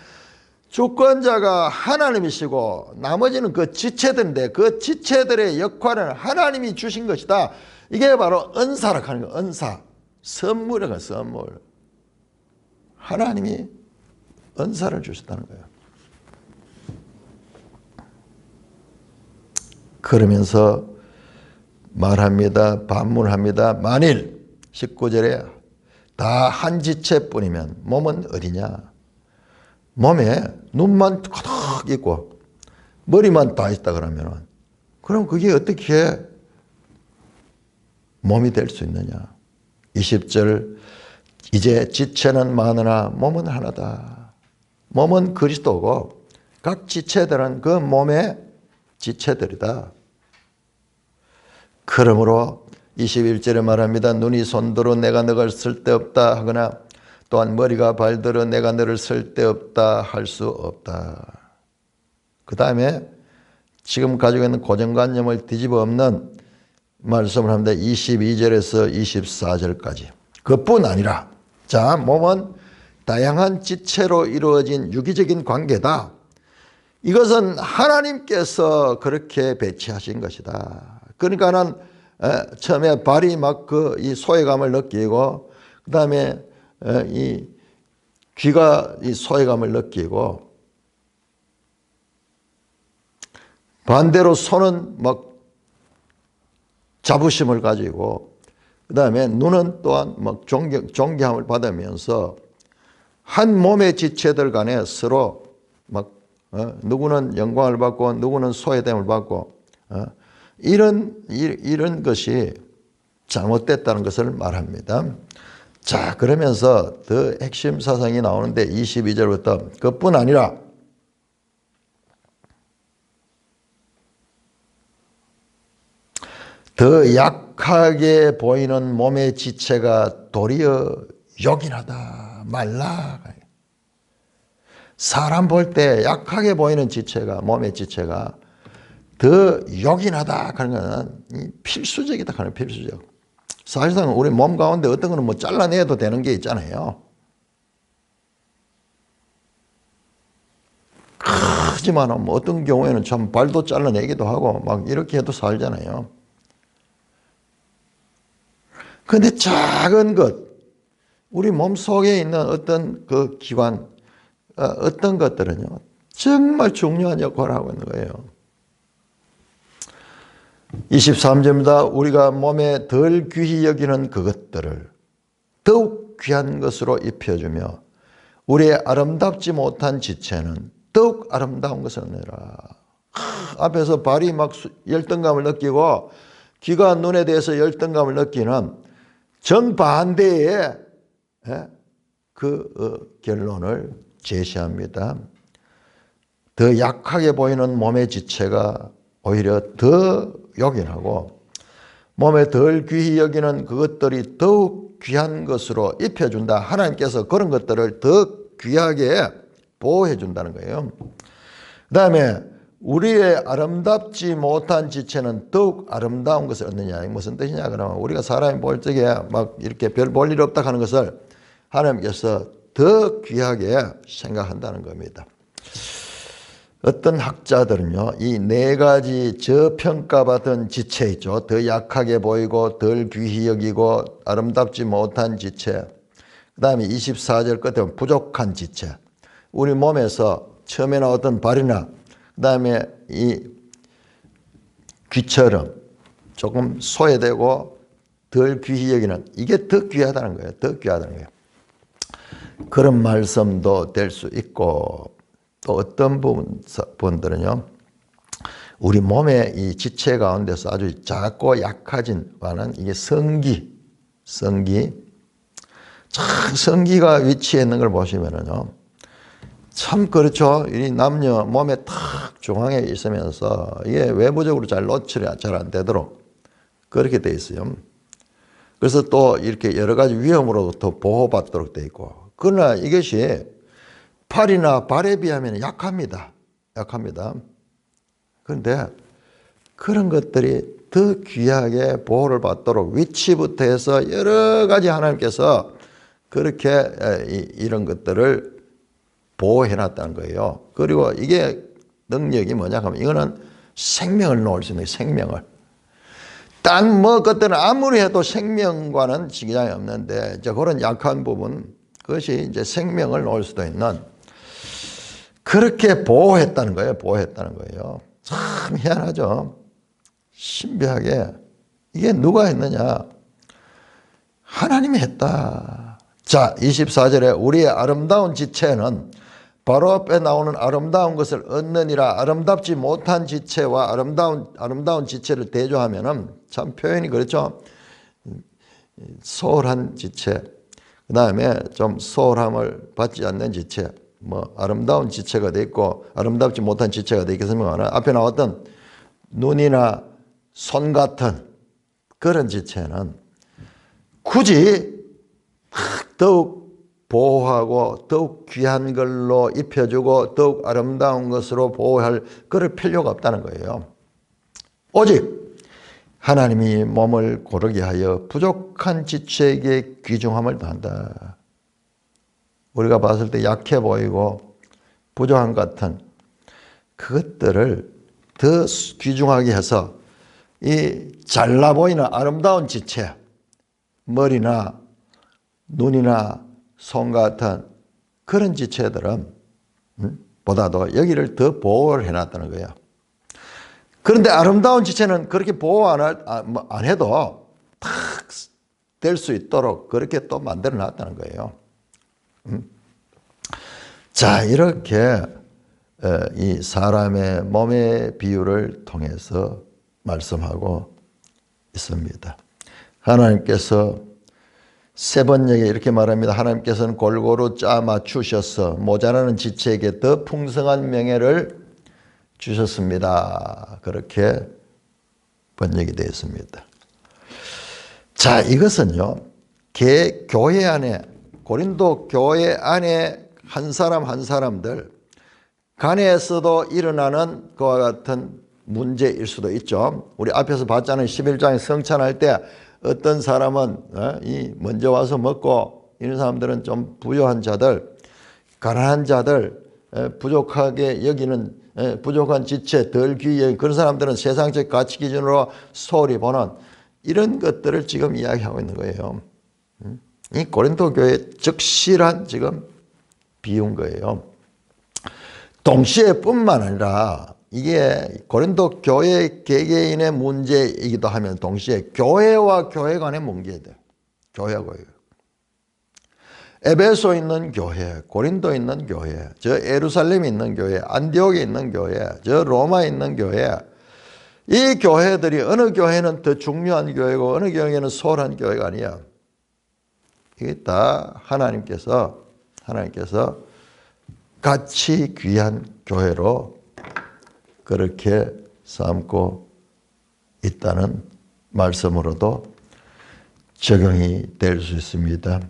S1: 주권자가 하나님이시고 나머지는 그 지체들인데 그 지체들의 역할은 하나님이 주신 것이다. 이게 바로 은사라고 하는 거예요. 은사. 선물이가 선물. 하나님이 은사를 주셨다는 거예요. 그러면서 말합니다. 반문합니다. 만일 19절에 다 한 지체뿐이면 몸은 어디냐? 몸에 눈만 커덕 있고 머리만 다 있다 그러면 그럼 그게 어떻게 몸이 될 수 있느냐? 20절 이제 지체는 많으나 몸은 하나다. 몸은 그리스도고 각 지체들은 그 몸의 지체들이다. 그러므로 21절에 말합니다. 눈이 손들어 내가 너를 쓸데없다 하거나 또한 머리가 발들어 내가 너를 쓸데없다 할 수 없다. 그 다음에 지금 가지고 있는 고정관념을 뒤집어 엎는 말씀을 합니다. 22절에서 24절까지. 그뿐 아니라 자, 몸은 다양한 지체로 이루어진 유기적인 관계다. 이것은 하나님께서 그렇게 배치하신 것이다. 그러니까는 처음에 발이 막 그 이 소외감을 느끼고 그 다음에 이 귀가 이 소외감을 느끼고 반대로 손은 막 자부심을 가지고 그 다음에 눈은 또한 막 존경함을 받으면서 한 몸의 지체들 간에 서로 막 누구는 영광을 받고 누구는 소외됨을 받고 이런 것이 잘못됐다는 것을 말합니다. 자, 그러면서 더 핵심 사상이 나오는데 22절부터 그뿐 아니라 더 약하게 보이는 몸의 지체가 도리어 요긴하다 말라. 사람 볼 때 약하게 보이는 지체가 몸의 지체가 더 요긴하다 하는 것은 필수적이다 하는 필수적. 사실상 우리 몸 가운데 어떤 거는 뭐 잘라내도 되는 게 있잖아요. 하지만 뭐 어떤 경우에는 참 발도 잘라내기도 하고 막 이렇게 해도 살잖아요. 그런데 작은 것, 우리 몸 속에 있는 어떤 그 기관, 어떤 것들은요, 정말 중요한 역할을 하고 있는 거예요. 23절입니다. 우리가 몸에 덜 귀히 여기는 그것들을 더욱 귀한 것으로 입혀주며 우리의 아름답지 못한 지체는 더욱 아름다운 것을 내라. 앞에서 발이 막 열등감을 느끼고 귀가 눈에 대해서 열등감을 느끼는 정반대의 그 결론을 제시합니다. 더 약하게 보이는 몸의 지체가 오히려 더 요긴하고 몸에 덜 귀히 여기는 그것들이 더욱 귀한 것으로 입혀준다. 하나님께서 그런 것들을 더 귀하게 보호해 준다는 거예요. 그 다음에 우리의 아름답지 못한 지체는 더욱 아름다운 것을 얻느냐. 무슨 뜻이냐 그러면 우리가 사람이 볼 적에 막 이렇게 별 볼 일 없다 하는 것을 하나님께서 더 귀하게 생각한다는 겁니다. 어떤 학자들은요, 이 네 가지 저평가받은 지체 있죠. 더 약하게 보이고 덜 귀히 여기고 아름답지 못한 지체. 그 다음에 24절 끝에 부족한 지체. 우리 몸에서 처음에는 어떤 발이나 그 다음에 이 귀처럼 조금 소외되고 덜 귀히 여기는 이게 더 귀하다는 거예요. 더 귀하다는 거예요. 그런 말씀도 될 수 있고 또 어떤 부분들은요. 우리 몸의 이 지체 가운데서 아주 작고 약해진 바는 이게 성기. 참 성기가 위치해 있는 걸 보시면은요. 참 그렇죠. 이 남녀 몸에 탁 중앙에 있으면서 이게 외부적으로 잘 노출이 잘 안 되도록 그렇게 돼 있어요. 그래서 또 이렇게 여러 가지 위험으로부터 보호받도록 돼 있고. 그러나 이것이 팔이나 발에 비하면 약합니다. 그런데 그런 것들이 더 귀하게 보호를 받도록 위치부터 해서 여러 가지 하나님께서 그렇게 이런 것들을 보호해놨다는 거예요. 그리고 이게 능력이 뭐냐 하면 이거는 생명을 놓을 수 있는 생명을. 딴 뭐 것들은 아무리 해도 생명과는 지장이 없는데 이제 그런 약한 부분 그것이 이제 생명을 놓을 수도 있는 그렇게 보호했다는 거예요. 참 희한하죠. 신비하게 이게 누가 했느냐? 하나님이 했다. 자, 24절에 우리의 아름다운 지체는 바로 앞에 나오는 아름다운 것을 얻느니라. 아름답지 못한 지체와 아름다운 지체를 대조하면은 참 표현이 그렇죠. 소홀한 지체, 그 다음에 좀 소홀함을 받지 않는 지체, 뭐 아름다운 지체가 돼 있고 아름답지 못한 지체가 돼 있겠습니까? 앞에 나왔던 눈이나 손 같은 그런 지체는 굳이 더욱 보호하고 더욱 귀한 걸로 입혀주고 더욱 아름다운 것으로 보호할 그럴 필요가 없다는 거예요. 오직 하나님이 몸을 고르게 하여 부족한 지체에게 귀중함을 더한다. 우리가 봤을 때 약해 보이고 부족한 것 같은 그것들을 더 귀중하게 해서 이 잘나 보이는 아름다운 지체, 머리나 눈이나 손 같은 그런 지체들은 보다도 여기를 더 보호를 해놨다는 거예요. 그런데 아름다운 지체는 그렇게 보호 안 해도 탁 될 수 있도록 그렇게 또 만들어 놨다는 거예요. 자, 이렇게 이 사람의 몸의 비유를 통해서 말씀하고 있습니다. 하나님께서 세 번역에 이렇게 말합니다. 하나님께서는 골고루 짜 맞추셔서 모자라는 지체에게 더 풍성한 명예를 주셨습니다. 그렇게 번역이 되어 있습니다. 자, 이것은요, 교회 안에, 고린도 교회 안에 한 사람 한 사람들 간에서도 일어나는 그와 같은 문제일 수도 있죠. 우리 앞에서 봤잖아요. 11장에 성찬할 때 어떤 사람은 먼저 와서 먹고 이런 사람들은 좀 부유한 자들, 가난한 자들, 부족하게 여기는 부족한 지체, 덜 귀히 여기는 그런 사람들은 세상적 가치 기준으로 소홀히 보는 이런 것들을 지금 이야기하고 있는 거예요. 이 고린도 교회의 적실한 지금 비유인 거예요. 동시에 뿐만 아니라 이게 고린도 교회 개개인의 문제이기도 하면 동시에 교회와 교회 간의 문제다. 교회와 교회. 에베소에 있는 교회, 고린도에 있는 교회, 저 예루살렘에 있는 교회, 안디옥에 있는 교회, 저 로마에 있는 교회, 이 교회들이 어느 교회는 더 중요한 교회고 어느 교회는 소홀한 교회가 아니야. 이게 다 하나님께서 같이 귀한 교회로 그렇게 삼고 있다는 말씀으로도 적용이 될 수 있습니다.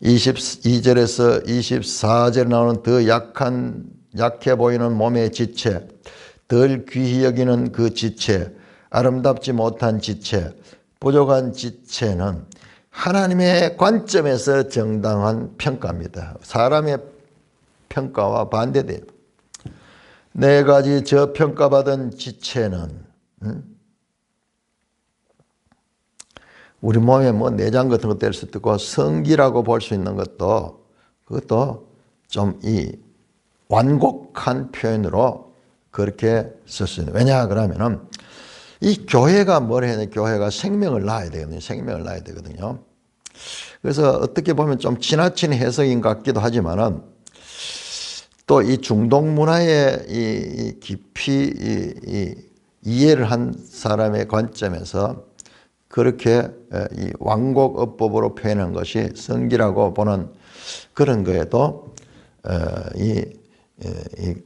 S1: 22절에서 24절에 나오는 더 약해 보이는 몸의 지체, 덜 귀히 여기는 그 지체, 아름답지 못한 지체, 부족한 지체는 하나님의 관점에서 정당한 평가입니다. 사람의 평가와 반대돼요. 네 가지 저평가받은 지체는 우리 몸에 뭐 내장 같은 것 될 수도 있고 성기라고 볼 수 있는 것도 그것도 좀 이 완곡한 표현으로 그렇게 쓸 수 있는. 왜냐 그러면은 이 교회가 뭘 해야 돼? 교회가 생명을 낳아야 되거든요. 생명을 낳아야 되거든요. 그래서 어떻게 보면 좀 지나친 해석인 것 같기도 하지만은 또 이 중동 문화의 이 깊이 이해를 한 사람의 관점에서 그렇게 이 완곡어법으로 표현한 것이 성기라고 보는 그런 거에도 이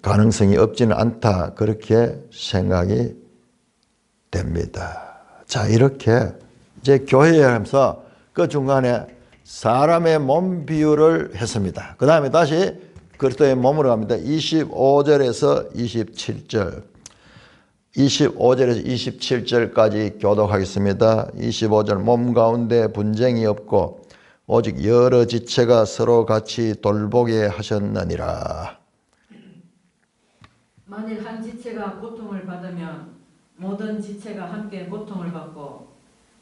S1: 가능성이 없지는 않다 그렇게 생각이 됩니다. 자, 이렇게 이제 교회에 하면서 그 중간에 사람의 몸 비유를 했습니다. 그 다음에 다시 그리스도의 몸으로 갑니다. 25절에서 27절 25절에서 27절까지 교독하겠습니다. 25절 몸 가운데 분쟁이 없고 오직 여러 지체가 서로 같이 돌보게 하셨느니라.
S2: 만일 한 지체가 고통을 받으면 모든 지체가 함께 고통을 받고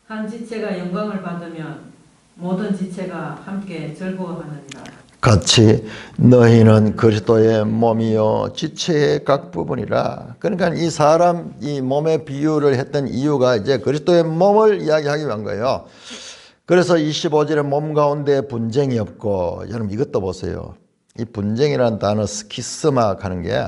S2: 한 지체가 영광을 받으면 모든 지체가 함께 즐거워하느니라.
S1: 같이 너희는 그리스도의 몸이요 지체의 각 부분이라. 그러니까 이 사람 이 몸의 비유를 했던 이유가 이제 그리스도의 몸을 이야기하기 위한 거예요. 그래서 25절에 몸 가운데 분쟁이 없고, 여러분 이것도 보세요. 이 분쟁이라는 단어 스키스마 하는 게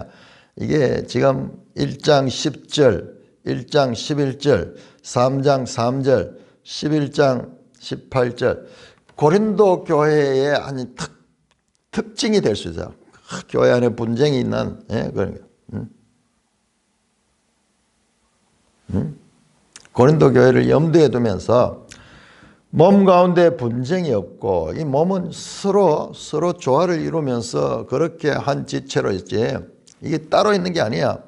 S1: 이게 지금 1장 10절, 1장 11절, 3장 3절, 11장 18절 고린도 교회의 한 특징이 될 수 있어요. 교회 안에 분쟁이 있는 그런 고린도 교회를 염두에 두면서 몸 가운데 분쟁이 없고 이 몸은 서로 조화를 이루면서 그렇게 한 지체로 있지 이게 따로 있는 게 아니야.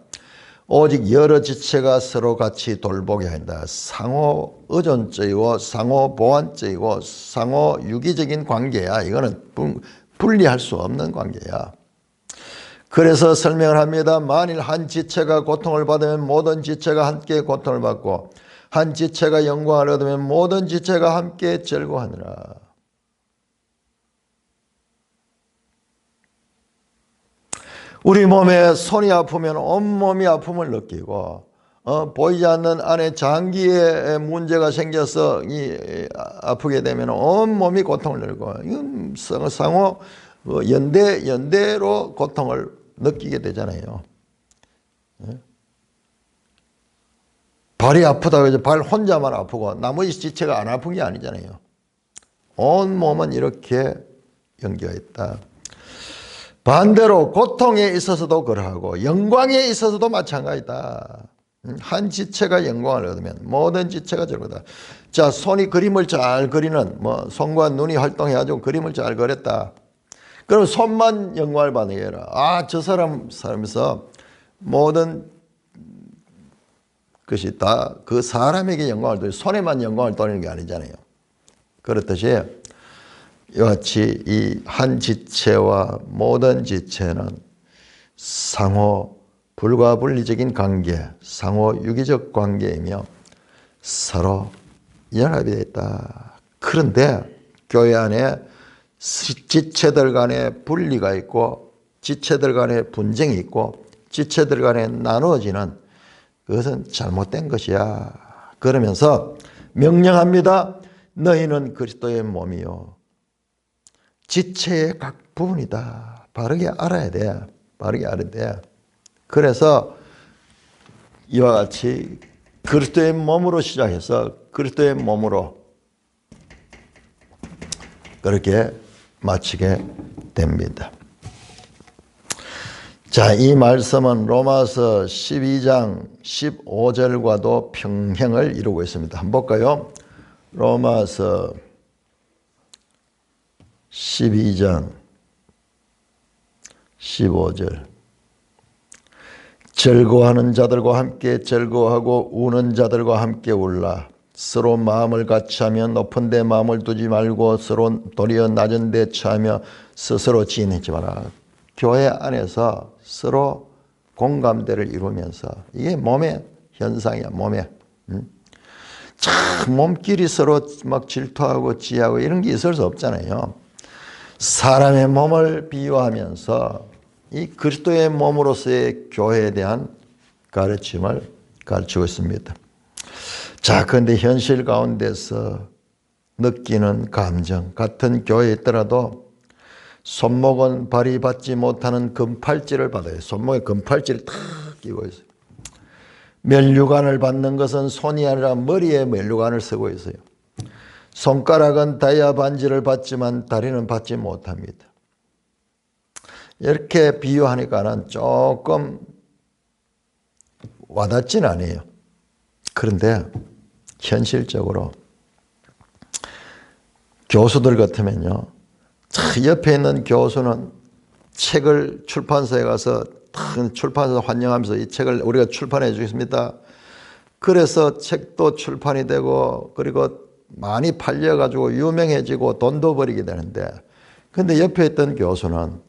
S1: 오직 여러 지체가 서로 같이 돌보게 한다. 상호 의존적이고 상호 보완적이고 상호 유기적인 관계야. 이거는 분리할 수 없는 관계야. 그래서 설명을 합니다. 만일 한 지체가 고통을 받으면 모든 지체가 함께 고통을 받고 한 지체가 영광을 얻으면 모든 지체가 함께 즐거워하느라. 우리 몸에 손이 아프면 온몸이 아픔을 느끼고 보이지 않는 안에 장기에 문제가 생겨서 아프게 되면 온몸이 고통을 느끼고 이건 상호 연대로 고통을 느끼게 되잖아요. 발이 아프다고 해서 발 혼자만 아프고 나머지 지체가 안 아픈 게 아니잖아요. 온 몸은 이렇게 연결되어 있다. 반대로 고통에 있어서도 그러하고 영광에 있어서도 마찬가지다. 한 지체가 영광을 얻으면 모든 지체가 즐거다. 자, 손이 그림을 잘 그리는 손과 눈이 활동해가지고 그림을 잘 그렸다. 그럼 손만 영광을 받게 해라. 아, 저 사람에서 모든 것이 다 그 사람에게 영광을 돌리고 손에만 영광을 돌리는 게 아니잖아요. 그렇듯이 이같이 이 한 지체와 모든 지체는 상호 불가분리적인 관계, 상호 유기적 관계이며 서로 연합이 되어 있다. 그런데 교회 안에 지체들 간에 분리가 있고 지체들 간에 분쟁이 있고 지체들 간에 나누어지는 그것은 잘못된 것이야. 그러면서 명령합니다. 너희는 그리스도의 몸이요 지체의 각 부분이다. 바르게 알아야 돼. 바르게 알아야 돼. 그래서 이와 같이 그리스도의 몸으로 시작해서 그리스도의 몸으로 그렇게 마치게 됩니다. 자, 이 말씀은 로마서 12장 15절과도 평행을 이루고 있습니다. 한번 볼까요? 로마서 12장 15절 즐거워하는 자들과 함께 즐거워하고 우는 자들과 함께 울라. 서로 마음을 같이하며 높은 데 마음을 두지 말고 서로 도리어 낮은 데 처하며 스스로 지인하지 마라. 교회 안에서 서로 공감대를 이루면서 이게 몸의 현상이야. 몸에 참 몸끼리 서로 막 질투하고 지하고 이런 게 있을 수 없잖아요. 사람의 몸을 비유하면서 이 그리스도의 몸으로서의 교회에 대한 가르침을 가르치고 있습니다. 자, 그런데 현실 가운데서 느끼는 감정, 같은 교회에 있더라도 손목은 발이 받지 못하는 금팔찌를 받아요. 손목에 금팔찌를 탁 끼고 있어요. 면류관을 받는 것은 손이 아니라 머리에 면류관을 쓰고 있어요. 손가락은 다이아 반지를 받지만 다리는 받지 못합니다. 이렇게 비유하니까는 조금 와닿지는 않아요. 그런데 현실적으로 교수들 같으면요, 옆에 있는 교수는 책을 출판사에 가서 출판사 환영하면서 이 책을 우리가 출판해 주겠습니다. 그래서 책도 출판이 되고 그리고 많이 팔려가지고 유명해지고 돈도 벌이게 되는데, 근데 옆에 있던 교수는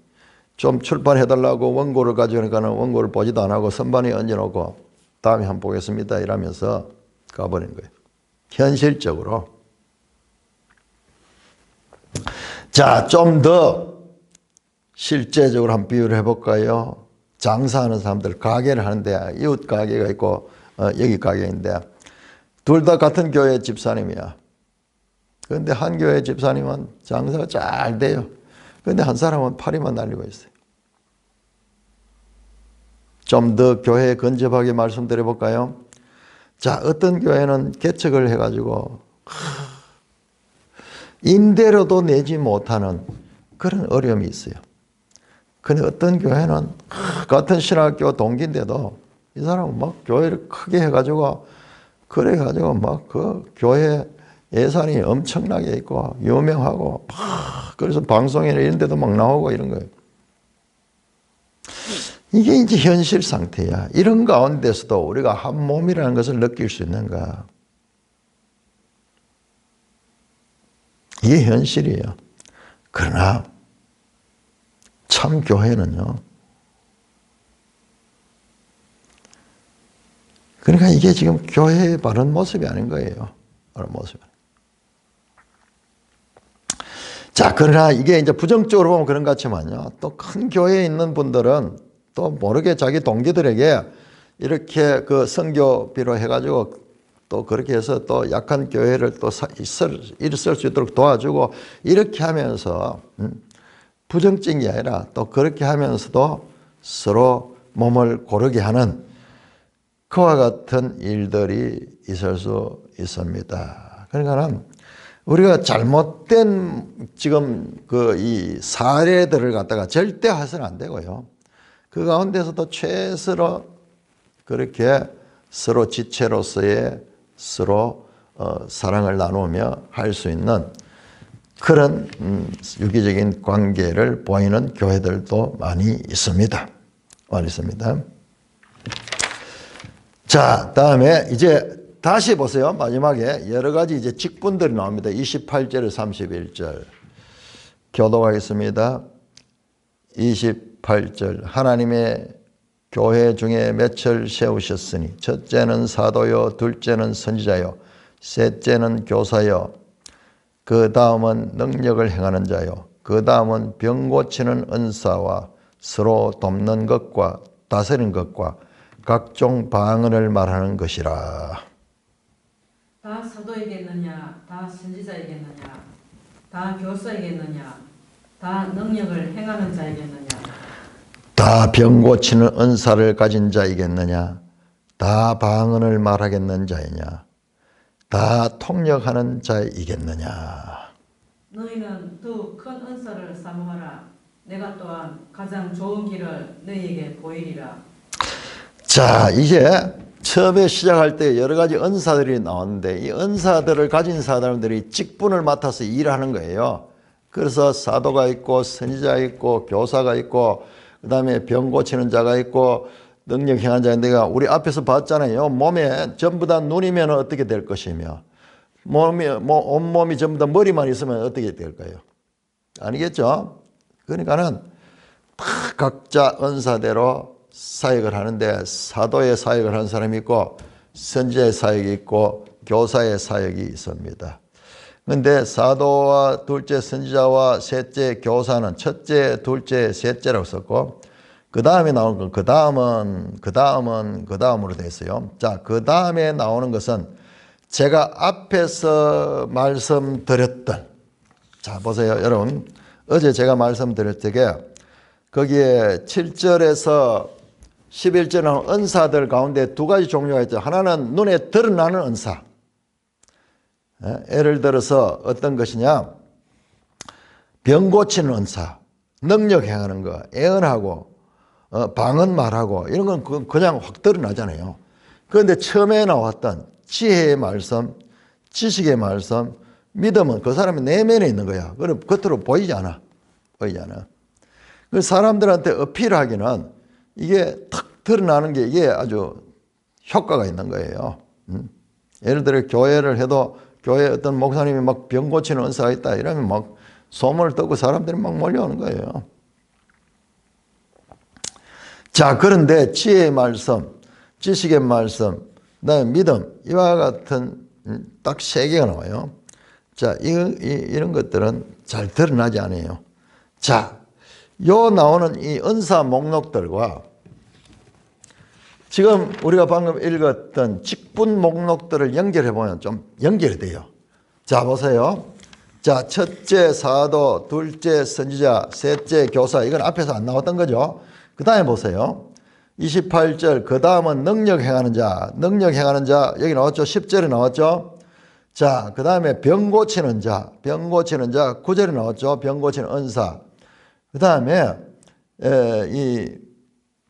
S1: 좀 출판해달라고 원고를 가져오니까는 원고를 보지도 안 하고 선반에 얹어놓고 다음에 한번 보겠습니다 이러면서 가버린 거예요. 현실적으로. 자, 좀 더 실제적으로 한번 비유를 해볼까요? 장사하는 사람들, 가게를 하는데 이웃 가게가 있고 여기 가게인데 둘 다 같은 교회 집사님이야. 그런데 한 교회 집사님은 장사가 잘 돼요. 그런데 한 사람은 파리만 날리고 있어요. 좀 더 교회에 근접하게 말씀드려 볼까요? 자, 어떤 교회는 개척을 해가지고 임대료도 내지 못하는 그런 어려움이 있어요. 근데 어떤 교회는 같은 신학교 동기인데도 이 사람은 막 교회를 크게 해가지고 그래가지고 막 그 교회 예산이 엄청나게 있고 유명하고 막 그래서 방송이나 이런 데도 막 나오고 이런 거예요. 이게 이제 현실 상태야. 이런 가운데서도 우리가 한 몸이라는 것을 느낄 수 있는가? 이게 현실이에요. 그러나 참 교회는요. 그러니까 이게 지금 교회의 바른 모습이 아닌 거예요. 바른 모습이. 자, 그러나 이게 이제 부정적으로 보면 그런 것 같지만요. 또 큰 교회에 있는 분들은 또 모르게 자기 동기들에게 이렇게 그 선교비로 해가지고 또 그렇게 해서 또 약한 교회를 또 일을 쓸 수 있도록 도와주고 이렇게 하면서 부정적인 게 아니라 또 그렇게 하면서도 서로 몸을 고르게 하는 그와 같은 일들이 있을 수 있습니다. 그러니까는 우리가 잘못된 지금 그 이 사례들을 갖다가 절대 해서는 안 되고요. 그 가운데서도 최소로 그렇게 서로 지체로서의 서로 사랑을 나누며 할 수 있는 그런 유기적인 관계를 보이는 교회들도 많이 있습니다. 많이 있습니다. 자, 다음에 이제 다시 보세요. 마지막에 여러 가지 이제 직분들이 나옵니다. 28절, 31절. 교독하겠습니다. 28절. 하나님의 교회 중에 맺을 세우셨으니 첫째는 사도요, 둘째는 선지자요, 셋째는 교사요. 그 다음은 능력을 행하는 자요. 그 다음은 병 고치는 은사와 서로 돕는 것과 다스리는 것과 각종 방언을 말하는 것이라.
S2: 다 사도이겠느냐? 다 선지자이겠느냐? 다 교사이겠느냐? 다 능력을 행하는 자이겠느냐?
S1: 다 병 고치는 은사를 가진 자이겠느냐? 다 방언을 말하겠는 자이냐? 다 통역하는 자이겠느냐?
S2: 너희는 더 큰 은사를 사모하라. 내가 또한 가장 좋은 길을 너희에게 보이리라.
S1: 자, 이제 처음에 시작할 때 여러 가지 은사들이 나왔는데 이 은사들을 가진 사람들이 직분을 맡아서 일하는 거예요. 그래서 사도가 있고 선지자가 있고 교사가 있고 그다음에 병 고치는 자가 있고 능력 행하는 자인데 우리 앞에서 봤잖아요. 몸에 전부 다 눈이면 어떻게 될 것이며 온몸이 전부 다 머리만 있으면 어떻게 될까요? 아니겠죠? 그러니까는 다 각자 은사대로 사역을 하는데 사도의 사역을 하는 사람이 있고 선지자의 사역이 있고 교사의 사역이 있습니다. 그런데 사도와 둘째 선지자와 셋째 교사는 첫째, 둘째, 셋째라고 썼고 그 다음에 나오는 건 그 다음으로 되어 있어요. 자, 그 다음에 나오는 것은 제가 앞에서 말씀드렸던 자 보세요 여러분 어제 제가 말씀드릴 때에 거기에 7절에서 11절에 나오는 은사들 가운데 두 가지 종류가 있죠. 하나는 눈에 드러나는 은사. 예를 들어서 어떤 것이냐 병 고치는 은사, 능력 행하는 거, 애언하고 방언 말하고 이런 건 그냥 확 드러나잖아요. 그런데 처음에 나왔던 지혜의 말씀, 지식의 말씀, 믿음은 그 사람의 내면에 있는 거야. 그럼 겉으로 보이지 않아. 보이지 않아. 그 사람들한테 어필하기는 이게 탁 드러나는 게 이게 아주 효과가 있는 거예요. 예를 들어 교회를 해도 교회 어떤 목사님이 막 병 고치는 은사가 있다 이러면 막 소문을 듣고 사람들이 막 몰려오는 거예요. 자, 그런데 지혜의 말씀, 지식의 말씀, 그다음에 믿음 이와 같은 딱 세 개가 나와요. 자, 이런 것들은 잘 드러나지 않아요. 자, 요 나오는 이 은사 목록들과 지금 우리가 방금 읽었던 직분 목록들을 연결해 보면 좀 연결이 돼요. 자, 보세요. 자, 첫째 사도, 둘째 선지자, 셋째 교사. 이건 앞에서 안 나왔던 거죠. 그 다음에 보세요. 28절, 그 다음은 능력 행하는 자. 능력 행하는 자, 여기 나왔죠. 10절에 나왔죠. 자, 그 다음에 병 고치는 자. 병 고치는 자, 9절에 나왔죠. 병 고치는 은사. 그 다음에 이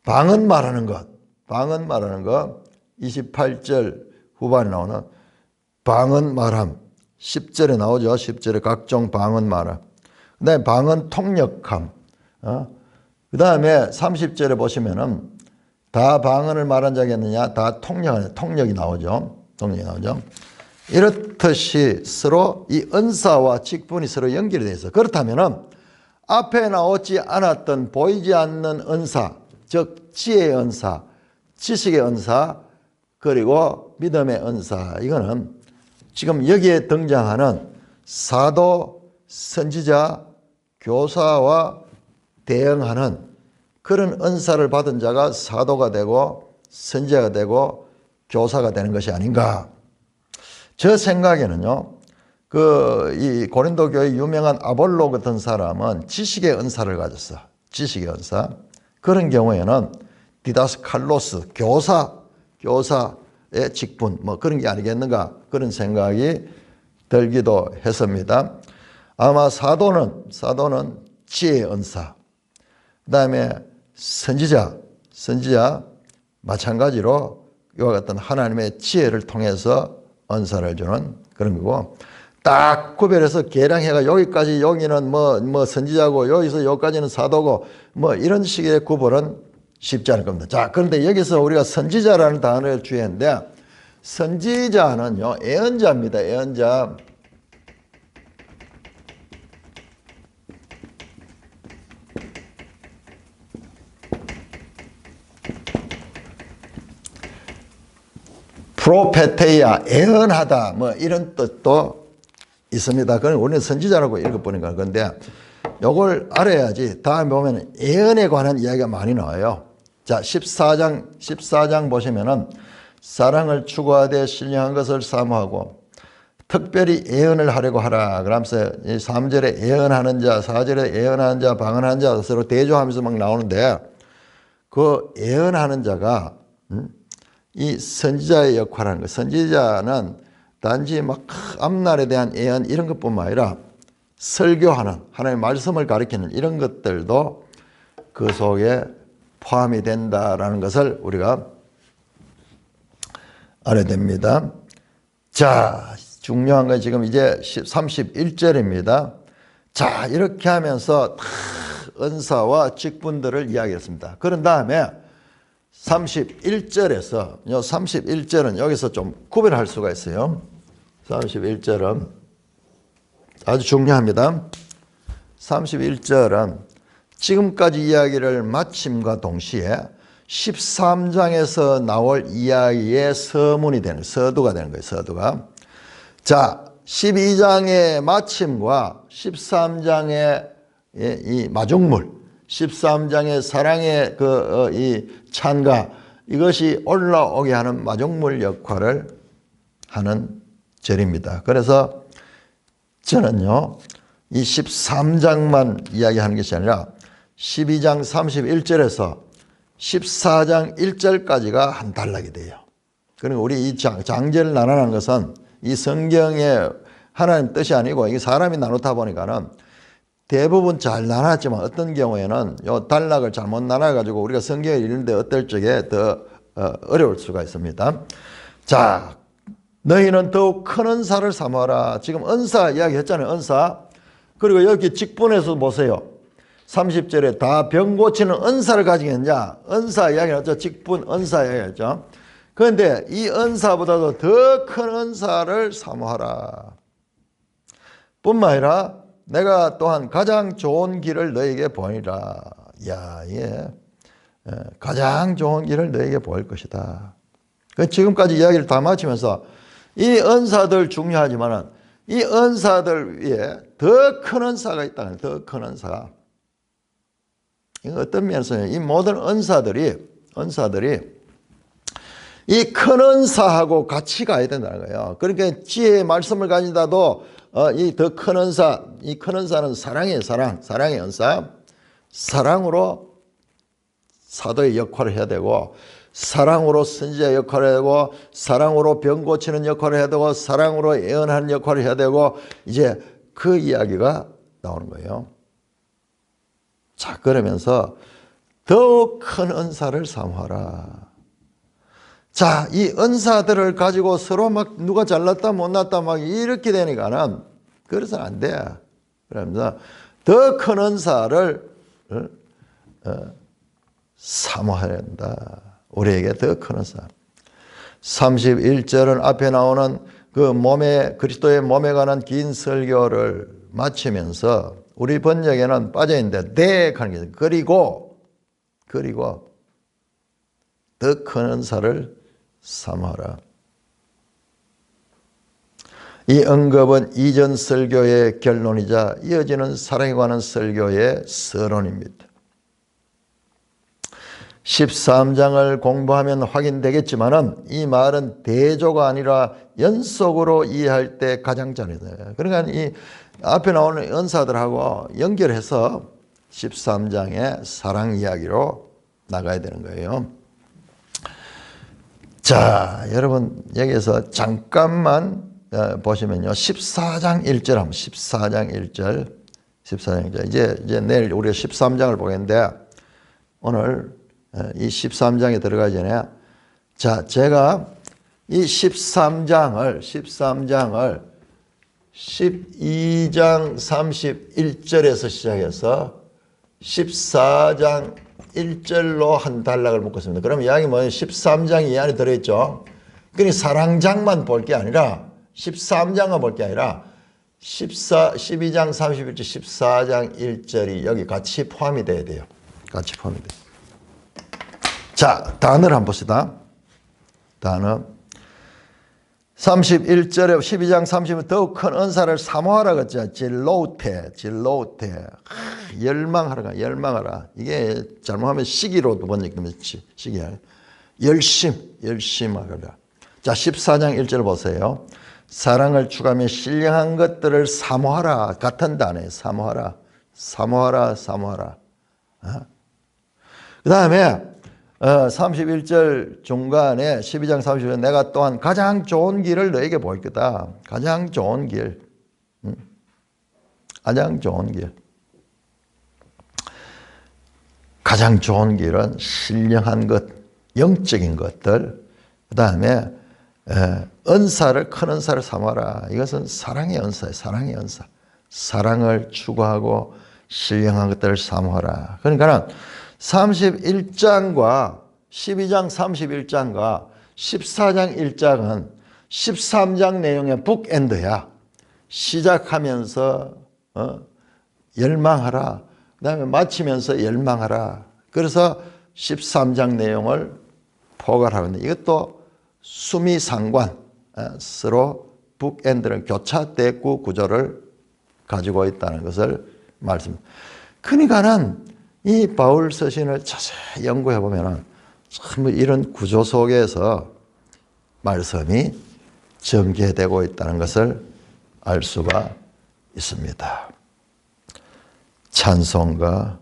S1: 방언 말하는 것. 방언 말하는 것. 28절 후반에 나오는 방언 말함. 10절에 나오죠. 10절에 각종 방언 말함. 그 다음에 방언 통역함. 그 다음에 30절에 보시면은 다 방언을 말한 자겠느냐? 다 통역이 나오죠. 통역이 나오죠. 이렇듯이 서로 이 은사와 직분이 서로 연결이 되어 있어요. 그렇다면은 앞에 나오지 않았던 보이지 않는 은사, 즉 지혜의 은사, 지식의 은사, 그리고 믿음의 은사. 이거는 지금 여기에 등장하는 사도, 선지자, 교사와 대응하는 그런 은사를 받은 자가 사도가 되고 선지자가 되고 교사가 되는 것이 아닌가. 저 생각에는요, 이 고린도 교회 유명한 아볼로 같은 사람은 지식의 은사를 가졌어. 지식의 은사. 그런 경우에는 디다스칼로스, 교사의 직분, 뭐 그런 게 아니겠는가. 그런 생각이 들기도 했습니다. 아마 사도는 지혜의 은사. 그 다음에 선지자 마찬가지로 이와 같은 하나님의 지혜를 통해서 은사를 주는 그런 거고 딱 구별해서 계량해가 여기까지 여기는 뭐 선지자고 여기서 여기까지는 사도고 뭐 이런 식의 구별은 쉽지 않을 겁니다. 자, 그런데 여기서 우리가 선지자라는 단어를 주의했는데 선지자는요 예언자입니다. 예언자. 프로페테이아, 애언하다, 뭐 이런 뜻도 있습니다. 그건 우리는 선지자라고 읽어보니까. 그런데 요걸 알아야지 다음에 보면 애언에 관한 이야기가 많이 나와요. 자, 14장 보시면은 사랑을 추구하되 신령한 것을 사모하고 특별히 애언을 하려고 하라. 그러면서 3절에 애언하는 자, 4절에 애언하는 자, 방언하는 자 서로 대조하면서 막 나오는데 그 애언하는 자가 이 선지자의 역할을 하는 거예요. 선지자는 단지 막 앞날에 대한 예언 이런 것뿐만 아니라 설교하는 하나님의 말씀을 가리키는 이런 것들도 그 속에 포함이 된다라는 것을 우리가 알아야 됩니다. 자, 중요한 건 지금 이제 31절입니다. 자, 이렇게 하면서 은사와 직분들을 이야기했습니다. 그런 다음에 31절에서 요 31절은 여기서 좀 구별할 수가 있어요. 31절은 아주 중요합니다. 31절은 지금까지 이야기를 마침과 동시에 13장에서 나올 이야기의 서문이 되는 서두가 되는 거예요. 서두가. 자, 12장의 마침과 13장의 이 마중물, 13장의 사랑의 이 찬가, 이것이 올라오게 하는 마중물 역할을 하는 절입니다. 그래서 저는요, 이 13장만 이야기하는 것이 아니라 12장 31절에서 14장 1절까지가 한 단락이 돼요. 그리고 우리 이 장절을 나눠라는 것은 이 성경의 하나님 뜻이 아니고 이게 사람이 나누다 보니까는 대부분 잘 나눴지만 어떤 경우에는 요 단락을 잘못 나눠가지고 우리가 성경을 읽는데 어떨 적에 더 어려울 수가 있습니다. 자, 너희는 더욱 큰 은사를 사모하라. 지금 은사 이야기 했잖아요. 은사. 그리고 여기 직분에서 보세요. 30절에 다 병 고치는 은사를 가지게 했냐. 은사 이야기를 했죠. 직분 은사 이야기했죠. 그런데 이 은사보다도 더 큰 은사를 사모하라. 뿐만 아니라 내가 또한 가장 좋은 길을 너에게 보이라. 야, 예. 가장 좋은 길을 너에게 보일 것이다. 지금까지 이야기를 다 마치면서 이 은사들 중요하지만은 이 은사들 위에 더 큰 은사가 있다는 거예요. 더 큰 은사. 이거 어떤 면에서는 이 모든 은사들이 이 큰 은사하고 같이 가야 된다는 거예요. 그러니까 지혜의 말씀을 가진다도 이 더 큰 은사, 이 큰 은사는 사랑의 은사. 사랑으로 사도의 역할을 해야 되고, 사랑으로 선지자의 역할을 해야 되고, 사랑으로 병 고치는 역할을 해야 되고, 사랑으로 예언하는 역할을 해야 되고, 이제 그 이야기가 나오는 거예요. 자, 그러면서 더욱 큰 은사를 사모하라. 자, 이 은사들을 가지고 서로 막 누가 잘났다 못났다 막 이렇게 되니까는 그래서는 안 돼. 그러면서 더 큰 은사를 사모해야 한다. 우리에게 더 큰 은사. 31절은 앞에 나오는 그 그리스도의 몸에 관한 긴 설교를 마치면서 우리 번역에는 빠져있는데 대하는 게 그리고 더 큰 은사를 사모하라. 이 언급은 이전 설교의 결론이자 이어지는 사랑에 관한 설교의 서론입니다. 13장을 공부하면 확인되겠지만은 이 말은 대조가 아니라 연속으로 이해할 때 가장 잘해요. 그러니까 이 앞에 나오는 은사들하고 연결해서 13장의 사랑 이야기로 나가야 되는 거예요. 자, 여러분 여기에서 잠깐만 보시면요. 14장 1절 한번 14장 1절. 이제 내일 우리가 13장을 보겠는데 오늘 이 13장에 들어가기 전에 자, 제가 이 13장을 12장 31절에서 시작해서 14장 1절로 한 단락을 묶었습니다. 그러면 이야기 뭐예요? 13장이 이 안에 들어있죠. 그러니까 사랑장만 볼 게 아니라 13장만 볼 게 아니라 12장 31절 14장 1절이 여기 같이 포함이 돼야 돼요. 같이 포함이 돼요. 자, 단어를 한번 봅시다. 단어. 31절에 12장 30은 더욱 큰 은사를 사모하라 그랬죠. 질로테. 열망하라. 이게 잘못하면 시기로도 번역되면 시기야. 열심하라. 자, 14장 1절 보세요. 사랑을 추구하며 신령한 것들을 사모하라. 같은 단어에 사모하라. 그 다음에 31절 중간에 12장 30절 내가 또한 가장 좋은 길을 너에게 보일 거다. 가장 좋은 길. 가장 좋은 길은 신령한 것, 영적인 것들. 그 다음에 은사를, 큰 은사를 삼아라. 이것은 사랑의 은사예요. 사랑의 은사. 사랑을 추구하고 신령한 것들을 사모하라. 그러니까 31장과 12장 31장과 14장 1장은 13장 내용의 북엔드야. 시작하면서 열망하라. 그 다음에 마치면서 열망하라. 그래서 13장 내용을 포괄하고 있는데 이것도 수미상관, 서로 북엔드는 교차대구 구조를 가지고 있다는 것을 말씀합니다. 그러니까는 이 바울 서신을 자세히 연구해 보면은 참 이런 구조 속에서 말씀이 전개되고 있다는 것을 알 수가 있습니다. 찬송가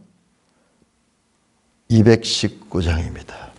S1: 219장입니다.